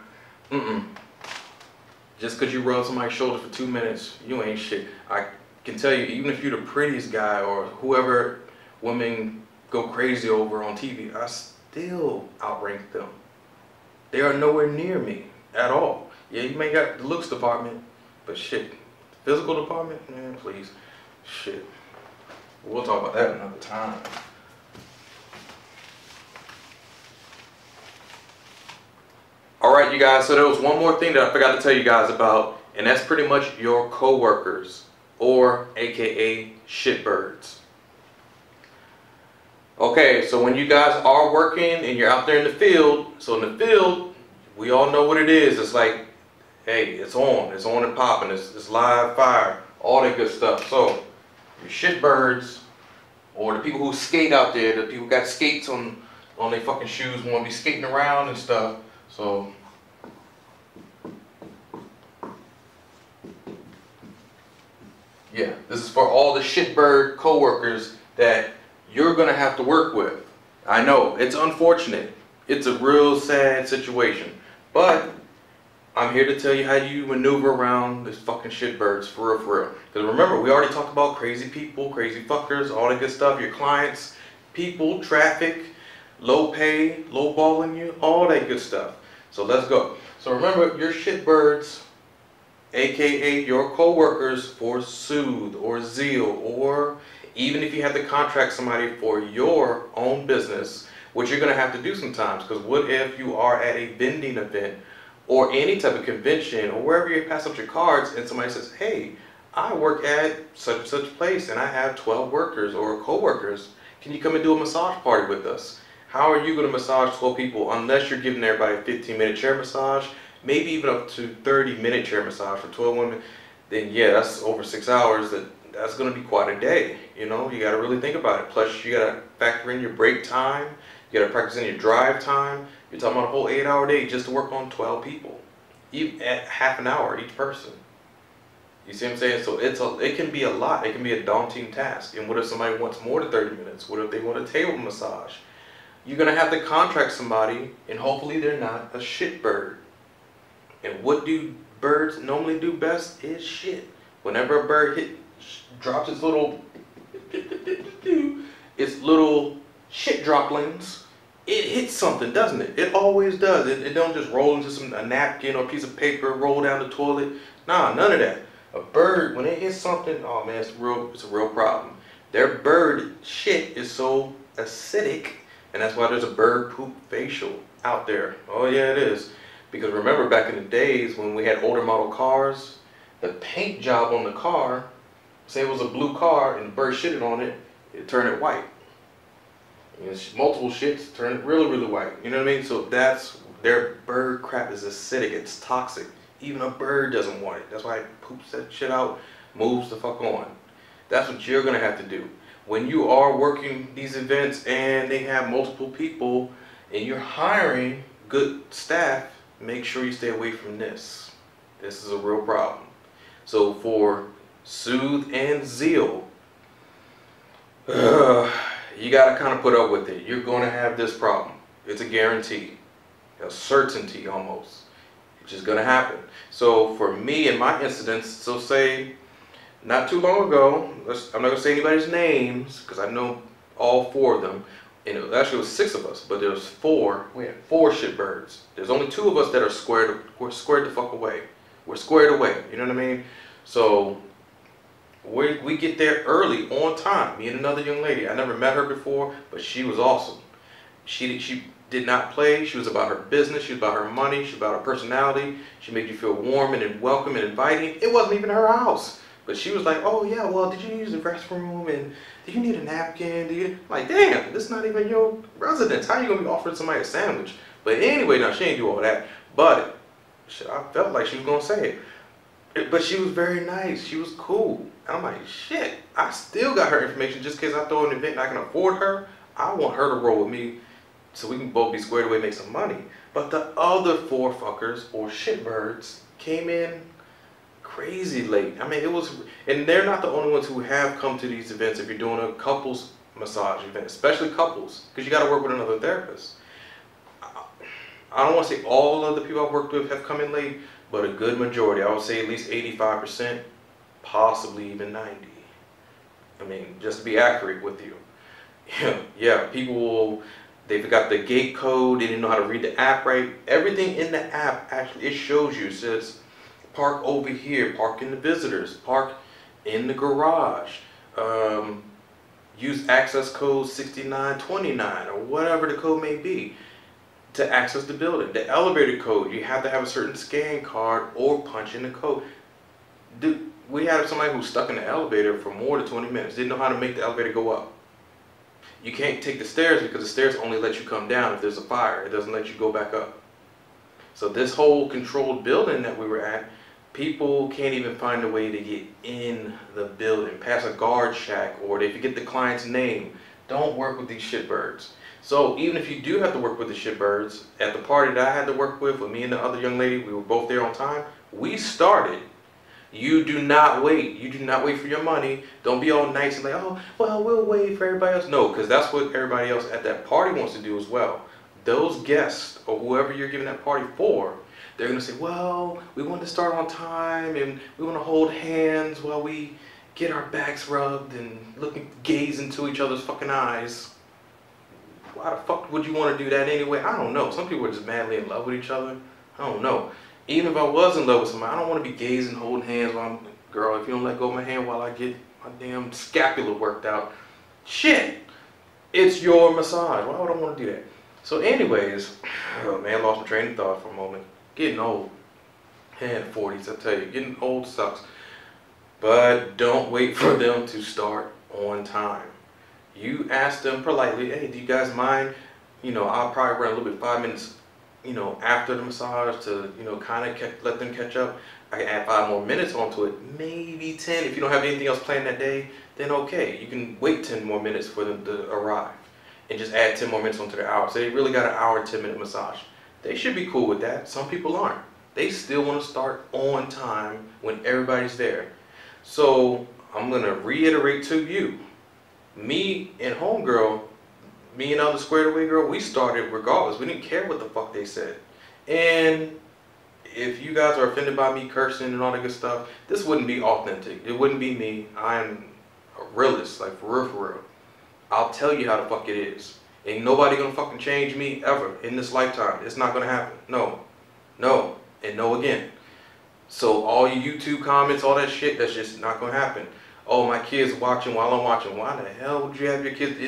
Speaker 1: Just because you rub somebody's shoulder for 2 minutes, you ain't shit. I can tell you, even if you're the prettiest guy or whoever women go crazy over on TV, I still outrank them. They are nowhere near me at all. Yeah, you may got the looks department, but shit, physical department, man, please, shit. We'll talk about that another time. All right, you guys, so there was one more thing that I forgot to tell you guys about, and that's pretty much your coworkers, or AKA shitbirds. Okay, so when you guys are working and you're out there in the field, so in the field, we all know what it is. It's like, hey, it's on and popping, it's live fire, all that good stuff. So your shitbirds, or the people who skate out there, the people who got skates on their fucking shoes, want to be skating around and stuff. So yeah, this is for all the shitbird coworkers that you're gonna have to work with. I know, it's unfortunate. It's a real sad situation. But I'm here to tell you how you maneuver around this fucking shitbirds, for real, for real. Because remember, we already talked about crazy people, crazy fuckers, all that good stuff, your clients, people, traffic, low pay, low balling you, all that good stuff. So let's go. So remember, your shitbirds, aka your co-workers, for Soothe or Zeel, or even if you have to contract somebody for your own business, which you're going to have to do sometimes, because what if you are at a vending event or any type of convention or wherever you pass up your cards and somebody says, hey, I work at such and such place and I have 12 workers or co-workers. Can you come and do a massage party with us? How are you going to massage 12 people unless you're giving everybody a 15-minute chair massage, maybe even up to 30-minute chair massage for 12 women? Then yeah, that's over 6 hours. That's going to be quite a day. You know, you got to really think about it. Plus, you got to factor in your break time. You got to practice in your drive time. You're talking about a whole 8-hour day just to work on 12 people, even at half an hour each person. You see what I'm saying? So it can be a lot. It can be a daunting task. And what if somebody wants more than 30 minutes? What if they want a table massage? You're going to have to contract somebody, and hopefully they're not a shit bird. And what do birds normally do best is shit. Whenever a bird drops its little shit droplings, it hits something, doesn't it? It always does. It don't just roll into a napkin or a piece of paper, roll down the toilet. Nah, none of that. A bird, when it hits something, oh man, it's a real problem. Their bird shit is so acidic, and that's why there's a bird poop facial out there. Oh yeah, it is. Because remember back in the days when we had older model cars, the paint job on the car, say it was a blue car and the bird shitted on it, it turned it white. And multiple shits turn it really, really white. You know what I mean? So that's, their bird crap is acidic, it's toxic. Even a bird doesn't want it. That's why it poops that shit out, moves the fuck on. That's what you're gonna have to do. When you are working these events and they have multiple people and you're hiring good staff, make sure you stay away from this. This is a real problem. So for Soothe and Zeel, you gotta kind of put up with it. You're gonna have this problem. It's a guarantee, a certainty almost. It's just gonna happen. So for me in my incidents, so say not too long ago, I'm not gonna say anybody's names because I know all 4 of them. And it actually was 6 of us, but there was 4. We had 4 shitbirds. There's only 2 of us that are we're squared the fuck away. We're squared away. You know what I mean? So we get there early, on time. Me and another young lady. I never met her before, but she was awesome. She did not play. She was about her business. She was about her money. She was about her personality. She made you feel warm and welcome and inviting. It wasn't even her house. But she was like, oh yeah, well, did you use the restroom? And do you need a napkin? I'm like, damn, this is not even your residence. How you going to be offering somebody a sandwich? But anyway, no, she ain't do all that. But shit, I felt like she was going to say it. But she was very nice. She was cool. I'm like, shit, I still got her information just in case I throw an event and I can afford her. I want her to roll with me so we can both be squared away and make some money. But the other 4 fuckers or shitbirds came in crazy late. I mean, it was, and they're not the only ones who have come to these events if you're doing a couples massage event, especially couples, because you got to work with another therapist. I don't want to say all of the people I've worked with have come in late, but a good majority, I would say at least 85%, possibly even 90. I mean, just to be accurate with you. Yeah, people, they forgot the gate code, they didn't know how to read the app right. Everything in the app, actually, it shows you, it says, park over here, park in the visitors, park in the garage, use access code 6929 or whatever the code may be to access the building. The elevator code, you have to have a certain scan card or punch in the code. Dude, we had somebody who was stuck in the elevator for more than 20 minutes, didn't know how to make the elevator go up. You can't take the stairs because the stairs only let you come down if there's a fire. It doesn't let you go back up. So this whole controlled building that we were at, people can't even find a way to get in the building, past a guard shack, or they forget the client's name. Don't work with these shitbirds. So even if you do have to work with the shitbirds, at the party that I had to work with me and the other young lady, we were both there on time. We started. You do not wait. You do not wait for your money. Don't be all nice and like, oh, well, we'll wait for everybody else. No, because that's what everybody else at that party wants to do as well. Those guests or whoever you're giving that party for, they're going to say, well, we want to start on time and we want to hold hands while we get our backs rubbed and gaze into each other's fucking eyes. why the fuck would you want to do that anyway? I don't know. Some people are just madly in love with each other. I don't know. Even if I was in love with somebody, I don't want to be gazing, holding hands while I'm, girl, if you don't let go of my hand while I get my damn scapula worked out, shit, it's your massage. Why would I want to do that? So anyways, oh man, lost my train of thought for a moment. Getting old. And 40s, I tell you, getting old sucks. But don't wait for them to start on time. You ask them politely, hey, do you guys mind? You know, I'll probably run a little bit, 5 minutes, you know, after the massage to, you know, kind of let them catch up. I can add 5 more minutes onto it, maybe 10. If you don't have anything else planned that day, then okay. You can wait 10 more minutes for them to arrive and just add 10 more minutes onto their hour. So they really got an hour and 10-minute massage. They should be cool with that. Some people aren't. They still want to start on time when everybody's there. So I'm going to reiterate to you, me and homegirl, me and other squared away girl, we started regardless. We didn't care what the fuck they said. And if you guys are offended by me cursing and all that good stuff, this wouldn't be authentic. It wouldn't be me. I am a realist, like for real, for real. I'll tell you how the fuck it is. Ain't nobody gonna fucking change me ever in this lifetime. It's not gonna happen. No. No. And no again. So all your YouTube comments, all that shit, that's just not gonna happen. Oh, my kid's watching while I'm watching. Why the hell would you have your kids?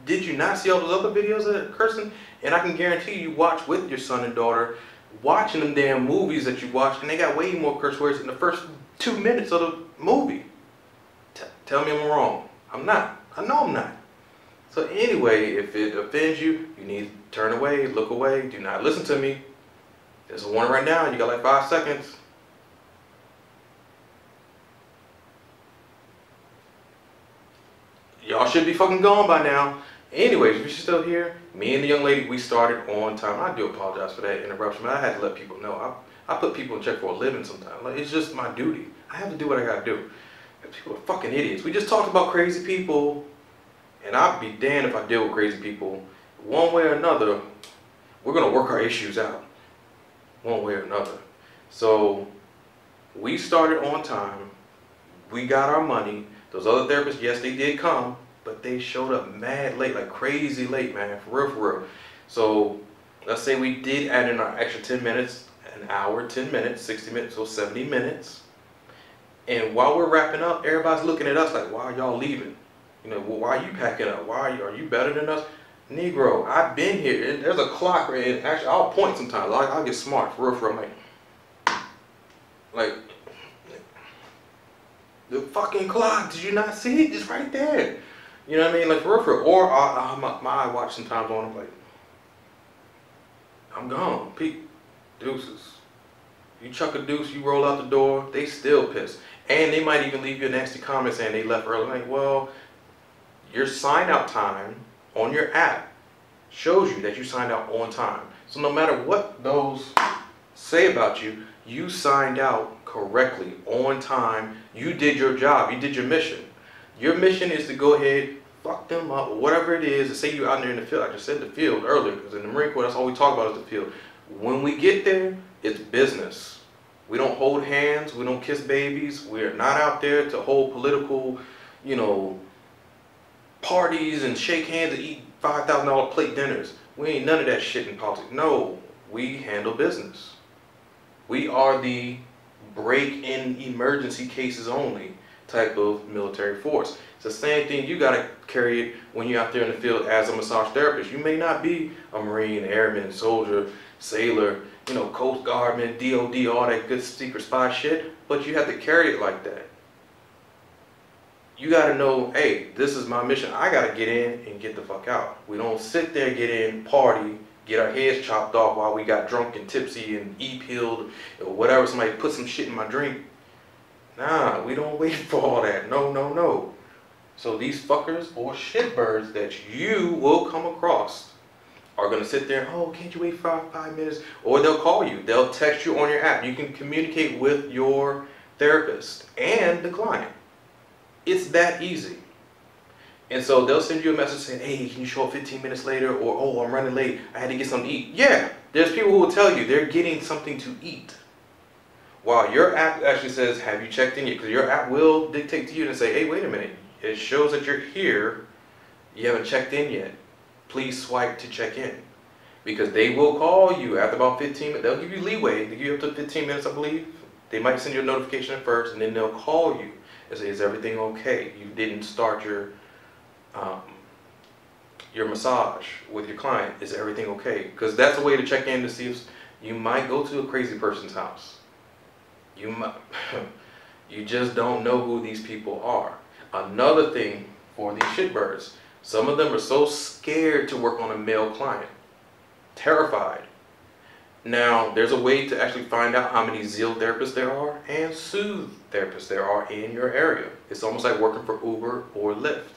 Speaker 1: Did you not see all those other videos of cursing? And I can guarantee you watch with your son and daughter, watching them damn movies that you watch, and they got way more curse words in the first 2 minutes of the movie. Tell me I'm wrong. I'm not. I know I'm not. So anyway, if it offends you, you need to turn away, look away, do not listen to me. There's a warning right now, you got like 5 seconds. Y'all should be fucking gone by now. Anyways, if you're still here, me and the young lady, we started on time. I do apologize for that interruption, but I had to let people know. I put people in check for a living sometimes. Like, it's just my duty. I have to do what I gotta do. People are fucking idiots. We just talked about crazy people, and I'd be damned if I deal with crazy people. One way or another, we're gonna work our issues out. One way or another. So, we started on time. We got our money. Those other therapists, yes, they did come, but they showed up mad late, like crazy late, man, for real, for real. So, let's say we did add in our extra 10 minutes, an hour, 10 minutes, 60 minutes, so 70 minutes. And while we're wrapping up, everybody's looking at us like, why are y'all leaving? You know, well, why are you packing up? Are you better than us? Negro, I've been here. And there's a clock, right? And actually, I'll point sometimes. I'll get smart, for real, for real. Like, the fucking clock, did you not see it? It's right there. You know what I mean? Like, for real, for real. Or my iWatch sometimes on, I'm like, I'm gone. Peak. Deuces. You chuck a deuce, you roll out the door, they still pissed. And they might even leave you a nasty comment saying they left early. Like, well, your sign out time on your app shows you that you signed out on time. So no matter what those say about you, you signed out correctly, on time. You did your job, you did your mission. Your mission is to go ahead, fuck them up, or whatever it is, to say you're out there in the field. I just said the field earlier, because in the Marine Corps, that's all we talk about is the field. When we get there, it's business. We don't hold hands, we don't kiss babies, we're not out there to hold political, you know, parties and shake hands and eat $5,000 plate dinners. We ain't none of that shit in politics. No, we handle business. We are the break-in emergency cases only type of military force. It's the same thing, you gotta carry it when you're out there in the field as a massage therapist. You may not be a Marine, Airman, soldier, sailor, you know, Coast Guardman, DOD, all that good secret spy shit, but you have to carry it like that. You gotta know, hey, this is my mission. I gotta get in and get the fuck out. We don't sit there, get in, party, get our heads chopped off while we got drunk and tipsy and e-pilled or whatever, somebody put some shit in my drink. Nah, we don't wait for all that. No, no, no. So these fuckers or shitbirds that you will come across are gonna sit there, oh, can't you wait 5 minutes? Or they'll call you, they'll text you on your app. You can communicate with your therapist and the client. It's that easy. And so they'll send you a message saying, hey, can you show up 15 minutes later? Or, oh, I'm running late, I had to get something to eat. Yeah, there's people who will tell you they're getting something to eat. While your app actually says, have you checked in yet? Because your app will dictate to you and say, hey, wait a minute. It shows that you're here, you haven't checked in yet. please swipe to check in. Because they will call you after about 15 minutes. They'll give you leeway. They give you up to 15 minutes, I believe. They might send you a notification at first, and then they'll call you and say, is everything okay? You didn't start your massage with your client. Is everything okay? Because that's a way to check in to see if you might go to a crazy person's house. You might, you just don't know who these people are. Another thing for these shitbirds, some of them are so scared to work on a male client. Terrified. Now, there's a way to actually find out how many Zeel therapists there are and Soothe therapists there are in your area. It's almost like working for Uber or Lyft.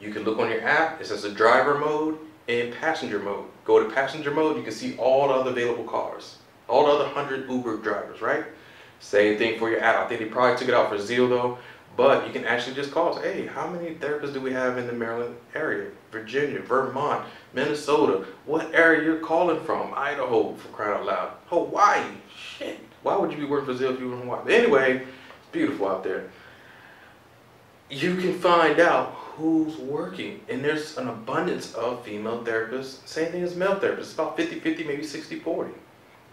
Speaker 1: You can look on your app, it says a driver mode and passenger mode. Go to passenger mode, you can see all the other available cars. All the other 100 Uber drivers, right? Same thing for your app. I think they probably took it out for Zeel though. But you can actually just call us, hey, how many therapists do we have in the Maryland area? Virginia, Vermont, Minnesota, what area you're calling from? Idaho, for crying out loud. Hawaii, shit. Why would you be working for Zeel if you were in Hawaii? But anyway, it's beautiful out there. You can find out who's working. And there's an abundance of female therapists. Same thing as male therapists. It's about 50-50, maybe 60-40.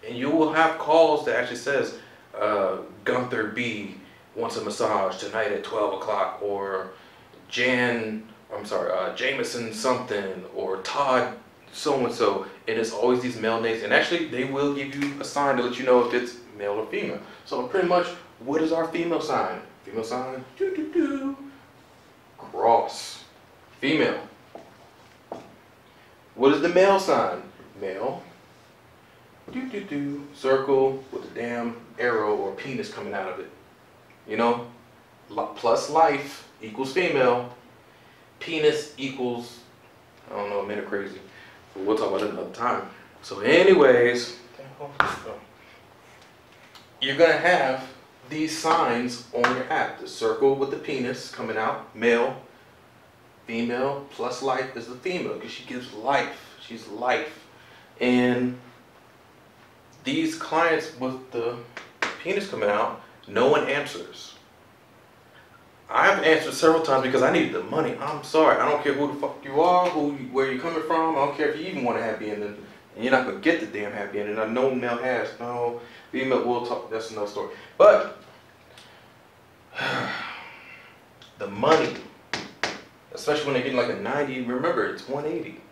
Speaker 1: And you will have calls that actually says, Gunther B wants a massage tonight at 12 o'clock, or Jameson something, or Todd so-and-so, and it's always these male names, and actually they will give you a sign to let you know if it's male or female. So pretty much, what is our female sign? Female sign, cross, female. What is the male sign? Male, circle with a damn arrow or penis coming out of it. You know, plus life equals female, penis equals, I don't know, men are crazy. But we'll talk about it another time. So anyways, you're going to have these signs on your app. The circle with the penis coming out, male, female, plus life is the female because she gives life. She's life. And these clients with the penis coming out, no one answers. I've answered several times because I needed the money. I'm sorry. I don't care who the fuck you are, where you're coming from. I don't care if you even want a happy ending. And you're not going to get the damn happy ending. I know male has. No, female will talk. That's another story. But the money, especially when they're getting like a 90, remember it's 180.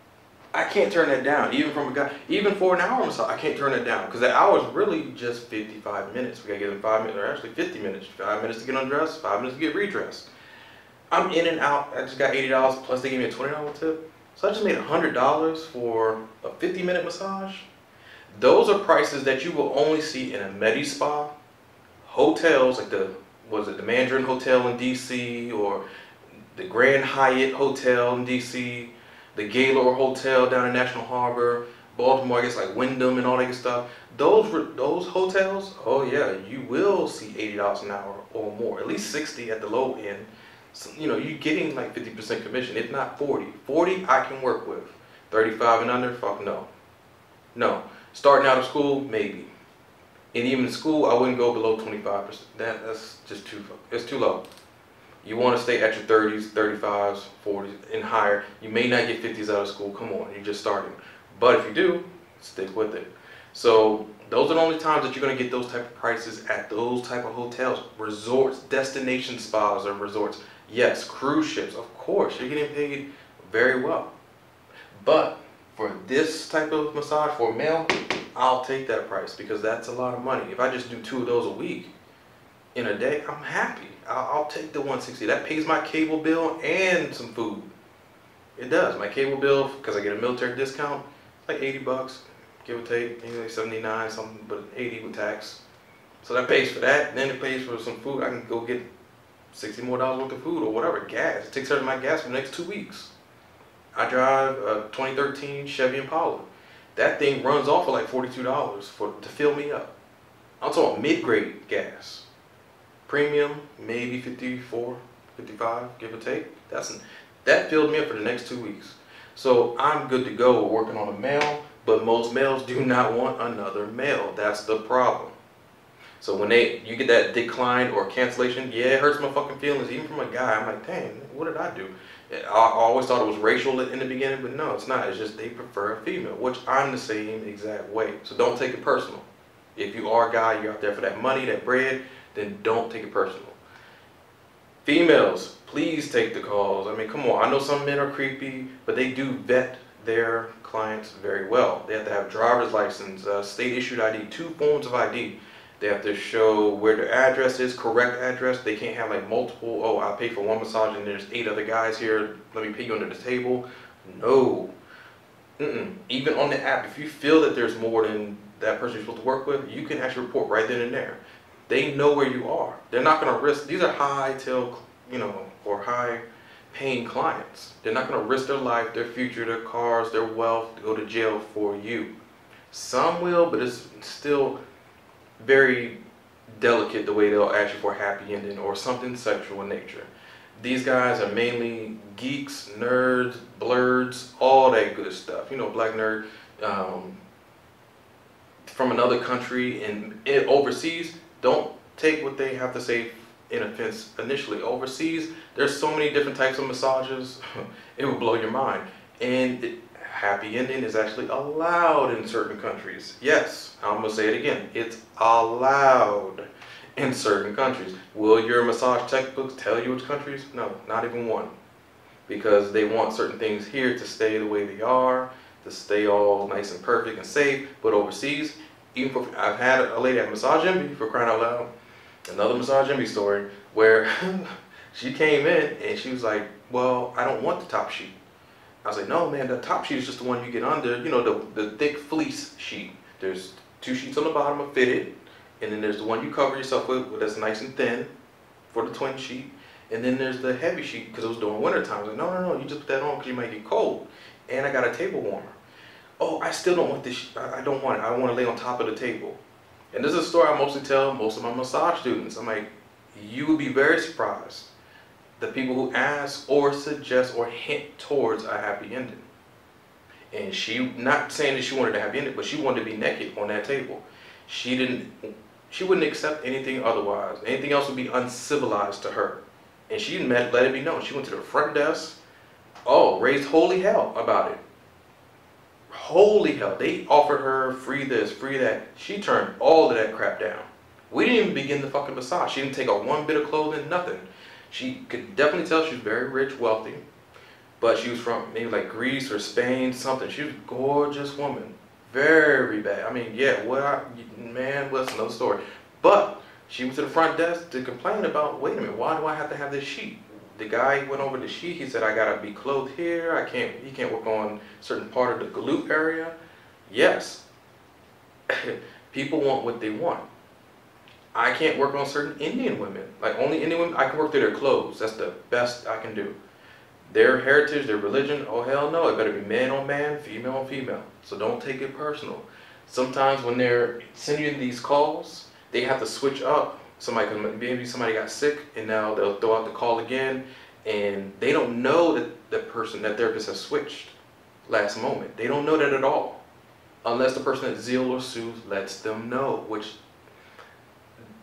Speaker 1: I can't turn that down, even from a guy, even for an hour or so, I can't turn that down, because that hour is really just 55 minutes. We gotta give them 5 minutes, or actually 50 minutes. 5 minutes to get undressed, 5 minutes to get redressed. I'm in and out. I just got $80, plus they gave me a $20 tip. So I just made $100 for a 50-minute massage. Those are prices that you will only see in a Medi Spa, hotels like the Mandarin Hotel in DC, or the Grand Hyatt Hotel in DC, the Gaylord Hotel down in National Harbor, Baltimore, I guess like Wyndham and all that good stuff. Those hotels, oh yeah, you will see $80 an hour or more, at least 60 at the low end. So, you know, you're getting like 50% commission, if not 40. 40 I can work with. 35 and under, fuck no. No. Starting out of school, maybe. And even in school, I wouldn't go below 25%. That's just it's too low. You want to stay at your 30s, 35s, 40s, and higher. You may not get 50s out of school. Come on, you're just starting. But if you do, stick with it. So those are the only times that you're going to get those type of prices at those type of hotels. Resorts, destination spas or resorts. Yes, cruise ships, of course. You're getting paid very well. But for this type of massage for a male, I'll take that price because that's a lot of money. If I just do 2 of those a week in a day, I'm happy. I'll take the 160. That pays my cable bill and some food. It does. My cable bill, because I get a military discount, it's like 80 bucks, give or take, maybe like 79 something, but 80 with tax. So that pays for that. And then it pays for some food. I can go get $60 more worth of food or whatever, gas. It takes care of my gas for the next 2 weeks. I drive a 2013 Chevy Impala. That thing runs off for like $42 to fill me up. I'm talking mid-grade gas. Premium, maybe 54, 55, give or take. That filled me up for the next 2 weeks. So I'm good to go working on a male, but most males do not want another male. That's the problem. So when you get that decline or cancellation, yeah, it hurts my fucking feelings, even from a guy. I'm like, dang, what did I do? I always thought it was racial in the beginning, but no, it's not. It's just they prefer a female, which I'm the same exact way. So don't take it personal. If you are a guy, you're out there for that money, that bread, then don't take it personal. Females, please take the calls. I mean, come on. I know some men are creepy, but they do vet their clients very well. They have to have driver's license, state-issued ID, 2 forms of ID. They have to show where their address is, correct address. They can't have like multiple, oh, I paid for one massage and there's 8 other guys here. Let me pay you under the table. No. Even on the app, if you feel that there's more than that person you're supposed to work with, you can actually report right then and there. They know where you are. They're not going to risk, these are high-tail, or high-paying clients. They're not going to risk their life, their future, their cars, their wealth to go to jail for you. Some will, but it's still very delicate the way they'll ask you for a happy ending or something sexual in nature. These guys are mainly geeks, nerds, blurs, all that good stuff. Black nerd from another country and overseas. Don't take what they have to say in offense initially. Overseas, there's so many different types of massages, it will blow your mind. And happy ending is actually allowed in certain countries. Yes, I'm going to say it again. It's allowed in certain countries. Will your massage textbooks tell you which countries? No, not even one. Because they want certain things here to stay the way they are, to stay all nice and perfect and safe. But overseas, I've had a lady at Massage Envy, for crying out loud, another Massage Envy story, where she came in and she was like, well, I don't want the top sheet. I was like, no, man, the top sheet is just the one you get under, the thick fleece sheet. There's 2 sheets on the bottom of fitted, and then there's the one you cover yourself with that's nice and thin for the twin sheet, and then there's the heavy sheet because it was during winter time. I was like, no, you just put that on because you might get cold. And I got a table warmer. Oh, I still don't want this sheet. I don't want it. I want to lay on top of the table. And this is a story I mostly tell most of my massage students. I'm like, you would be very surprised the people who ask or suggest or hint towards a happy ending. And she, not saying that she wanted a happy ending, but she wanted to be naked on that table. She wouldn't accept anything otherwise. Anything else would be uncivilized to her. And she let it be known. She went to the front desk, raised holy hell about it. Holy hell. They offered her free this, free that. She turned all of that crap down. We didn't even begin the fucking massage. She didn't take out one bit of clothing, nothing. She could definitely tell she was very rich, wealthy, but she was from maybe like Greece or Spain, something. She was a gorgeous woman. Very bad. I mean, yeah, man, what's another story. But she went to the front desk to complain about, wait a minute, why do I have to have this sheet? The guy went over the sheet, he said, I gotta be clothed here, he can't work on certain part of the glute area. Yes, people want what they want. I can't work on certain Indian women. Like only Indian women, I can work through their clothes. That's the best I can do. Their heritage, their religion, oh hell no, it better be man on man, female on female. So don't take it personal. Sometimes when they're sending you these calls, they have to switch up. Maybe somebody got sick and now they'll throw out the call again and they don't know that that therapist has switched last moment. They don't know that at all. Unless the person at Zeel or Soothe lets them know, which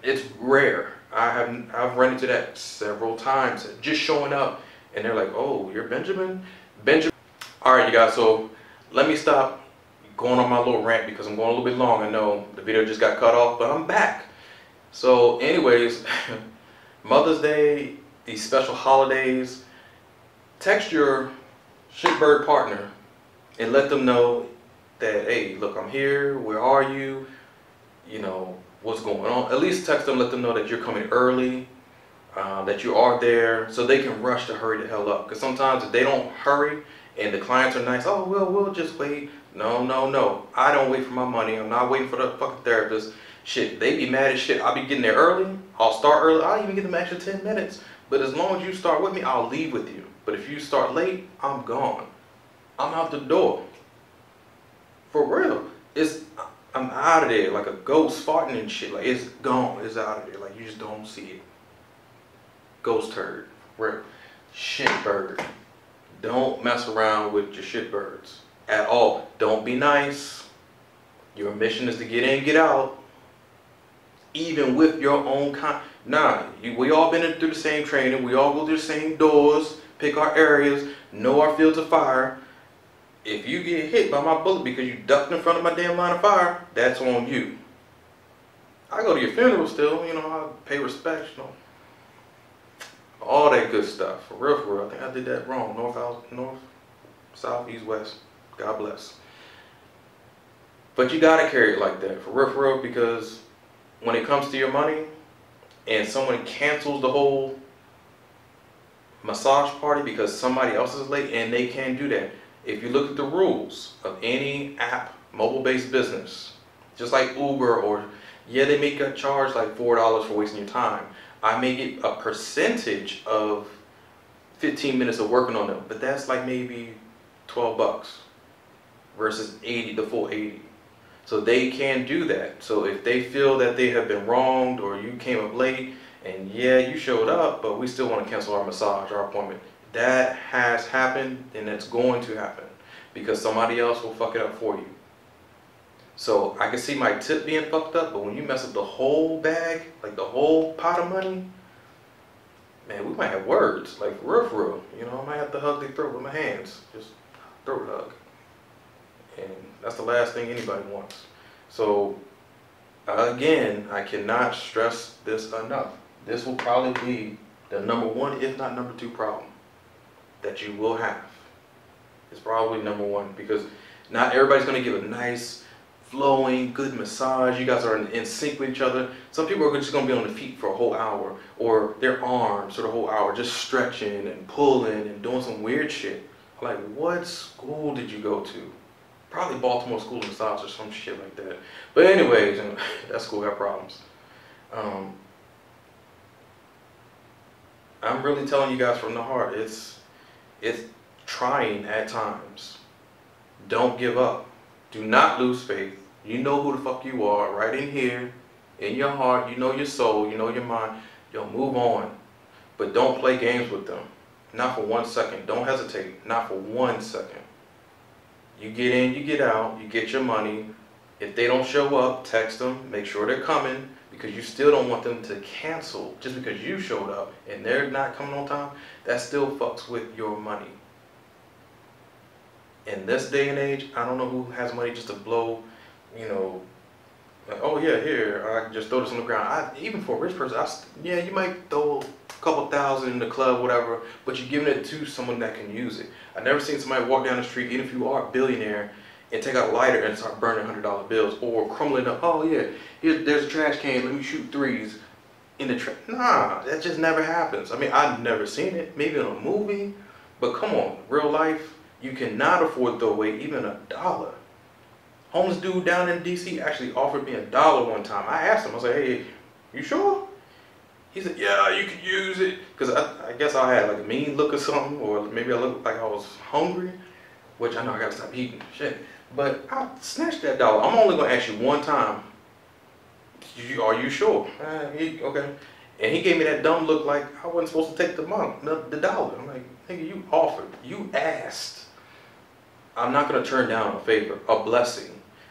Speaker 1: it's rare. I've run into that several times. Just showing up and they're like, oh, you're Benjamin? Alright you guys, so let me stop going on my little rant because I'm going a little bit long. I know the video just got cut off, but I'm back. So anyways, Mother's Day, these special holidays, text your shitbird partner and let them know that, hey, look, I'm here, where are you, what's going on. At least text them, let them know that you're coming early, that you are there, so they can rush to hurry the hell up. Because sometimes if they don't hurry and the clients are nice, oh, we'll just wait. No. I don't wait for my money. I'm not waiting for the fucking therapist. Shit, they be mad as shit. I'll be getting there early. I'll start early. I'll even give them an extra 10 minutes. But as long as you start with me, I'll leave with you. But if you start late, I'm gone. I'm out the door. For real. I'm out of there like a ghost farting and shit. Like, it's gone. It's out of there. Like, you just don't see it. Ghost turd. Real. Shitbird. Don't mess around with your shitbirds at all. Don't be nice. Your mission is to get in, get out. Even with your own we all been through the same training. We all go through the same doors, pick our areas, know our fields of fire. If you get hit by my bullet because you ducked in front of my damn line of fire, that's on you. I go to your funeral still, you know, I pay respects, you know. All that good stuff. For real, I think I did that wrong. North, south, east, west. God bless. But you gotta carry it like that. For real, because when it comes to your money and someone cancels the whole massage party because somebody else is late, and they can do that. If you look at the rules of any app, mobile-based business, just like Uber, or yeah, they make a charge like $4 for wasting your time. I may get a percentage of 15 minutes of working on them, but that's like maybe 12 bucks versus 80, the full 80. So they can do that. So if they feel that they have been wronged, or you came up late and yeah, you showed up, but we still want to cancel our massage, our appointment. That has happened, and it's going to happen because somebody else will fuck it up for you. So I can see my tip being fucked up, but when you mess up the whole bag, like the whole pot of money, man, we might have words, like for real. You know, I might have to hug their throat with my hands, just throat hug. And that's the last thing anybody wants. So again, I cannot stress this enough. This will probably be the number one, if not number two problem that you will have. It's probably number one, because not everybody's gonna give a nice, flowing, good massage. You guys are in sync with each other. Some people are just gonna be on the feet for a whole hour, or their arms for the whole hour, just stretching and pulling and doing some weird shit. Like, what school did you go to? Probably Baltimore School of Massage or some shit like that. But anyways, that school got problems. I'm really telling you guys from the heart, it's trying at times. Don't give up. Do not lose faith. You know who the fuck you are right in here, in your heart. You know your soul, you know your mind. Yo, move on. But don't play games with them. Not for 1 second. Don't hesitate. Not for 1 second. You get in, you get out, you get your money. If they don't show up, text them, make sure they're coming, because you still don't want them to cancel just because you showed up and they're not coming on time. That still fucks with your money. In this day and age, I don't know who has money just to blow, you know, like, oh yeah, here, I just throw this on the ground. Even for a rich person, yeah, you might throw a couple thousand in the club, whatever, but you're giving it to someone that can use it. I've never seen somebody walk down the street, even if you are a billionaire, and take out a lighter and start burning $100 bills, or crumbling up, oh yeah, there's a trash can, let me shoot threes in the trash. Nah, that just never happens. I mean, I've never seen it, maybe in a movie, but come on, real life, you cannot afford to throw away even $1. Homeless dude down in DC actually offered me $1 one time. I asked him, I said, hey, you sure? He said, yeah, you can use it. Because I guess I had like a mean look or something, or maybe I looked like I was hungry, which I know I gotta stop eating, shit. But I snatched that $1. I'm only gonna ask you one time, are you sure? Okay. And he gave me that dumb look like I wasn't supposed to take the $1. I'm like, nigga, you offered, you asked. I'm not gonna turn down a favor, a blessing.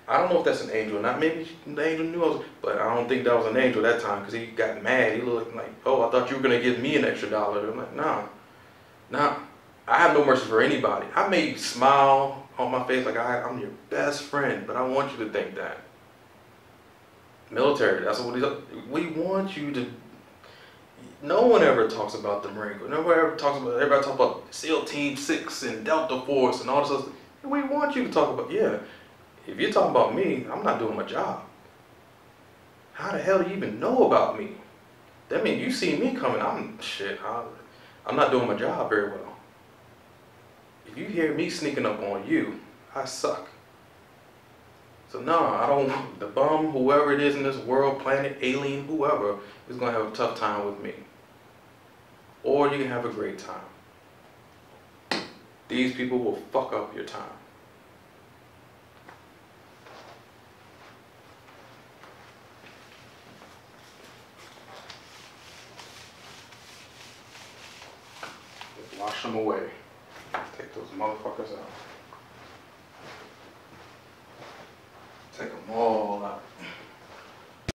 Speaker 1: I don't know if that's an angel or not. Maybe the angel knew I was, but I don't think that was an angel that time, because he got mad. He looked like, oh, I thought you were gonna give me an extra $1. I'm like, nah. I have no mercy for anybody. I may smile on my face like I'm your best friend, but I want you to think that. Military, that's what we want you to. No one ever talks about the Marine Corps. Everybody talks about SEAL Team 6 and Delta Force and all this other stuff. We want you to talk about, yeah. If you're talking about me, I'm not doing my job. How the hell do you even know about me? That means you see me coming, I'm not doing my job very well. If you hear me sneaking up on you, I suck. So no, I don't, the bum, whoever it is in this world, planet, alien, whoever, is gonna have a tough time with me. Or you can have a great time. These people will fuck up your time. Wash them away. Take those motherfuckers out. Take them all out.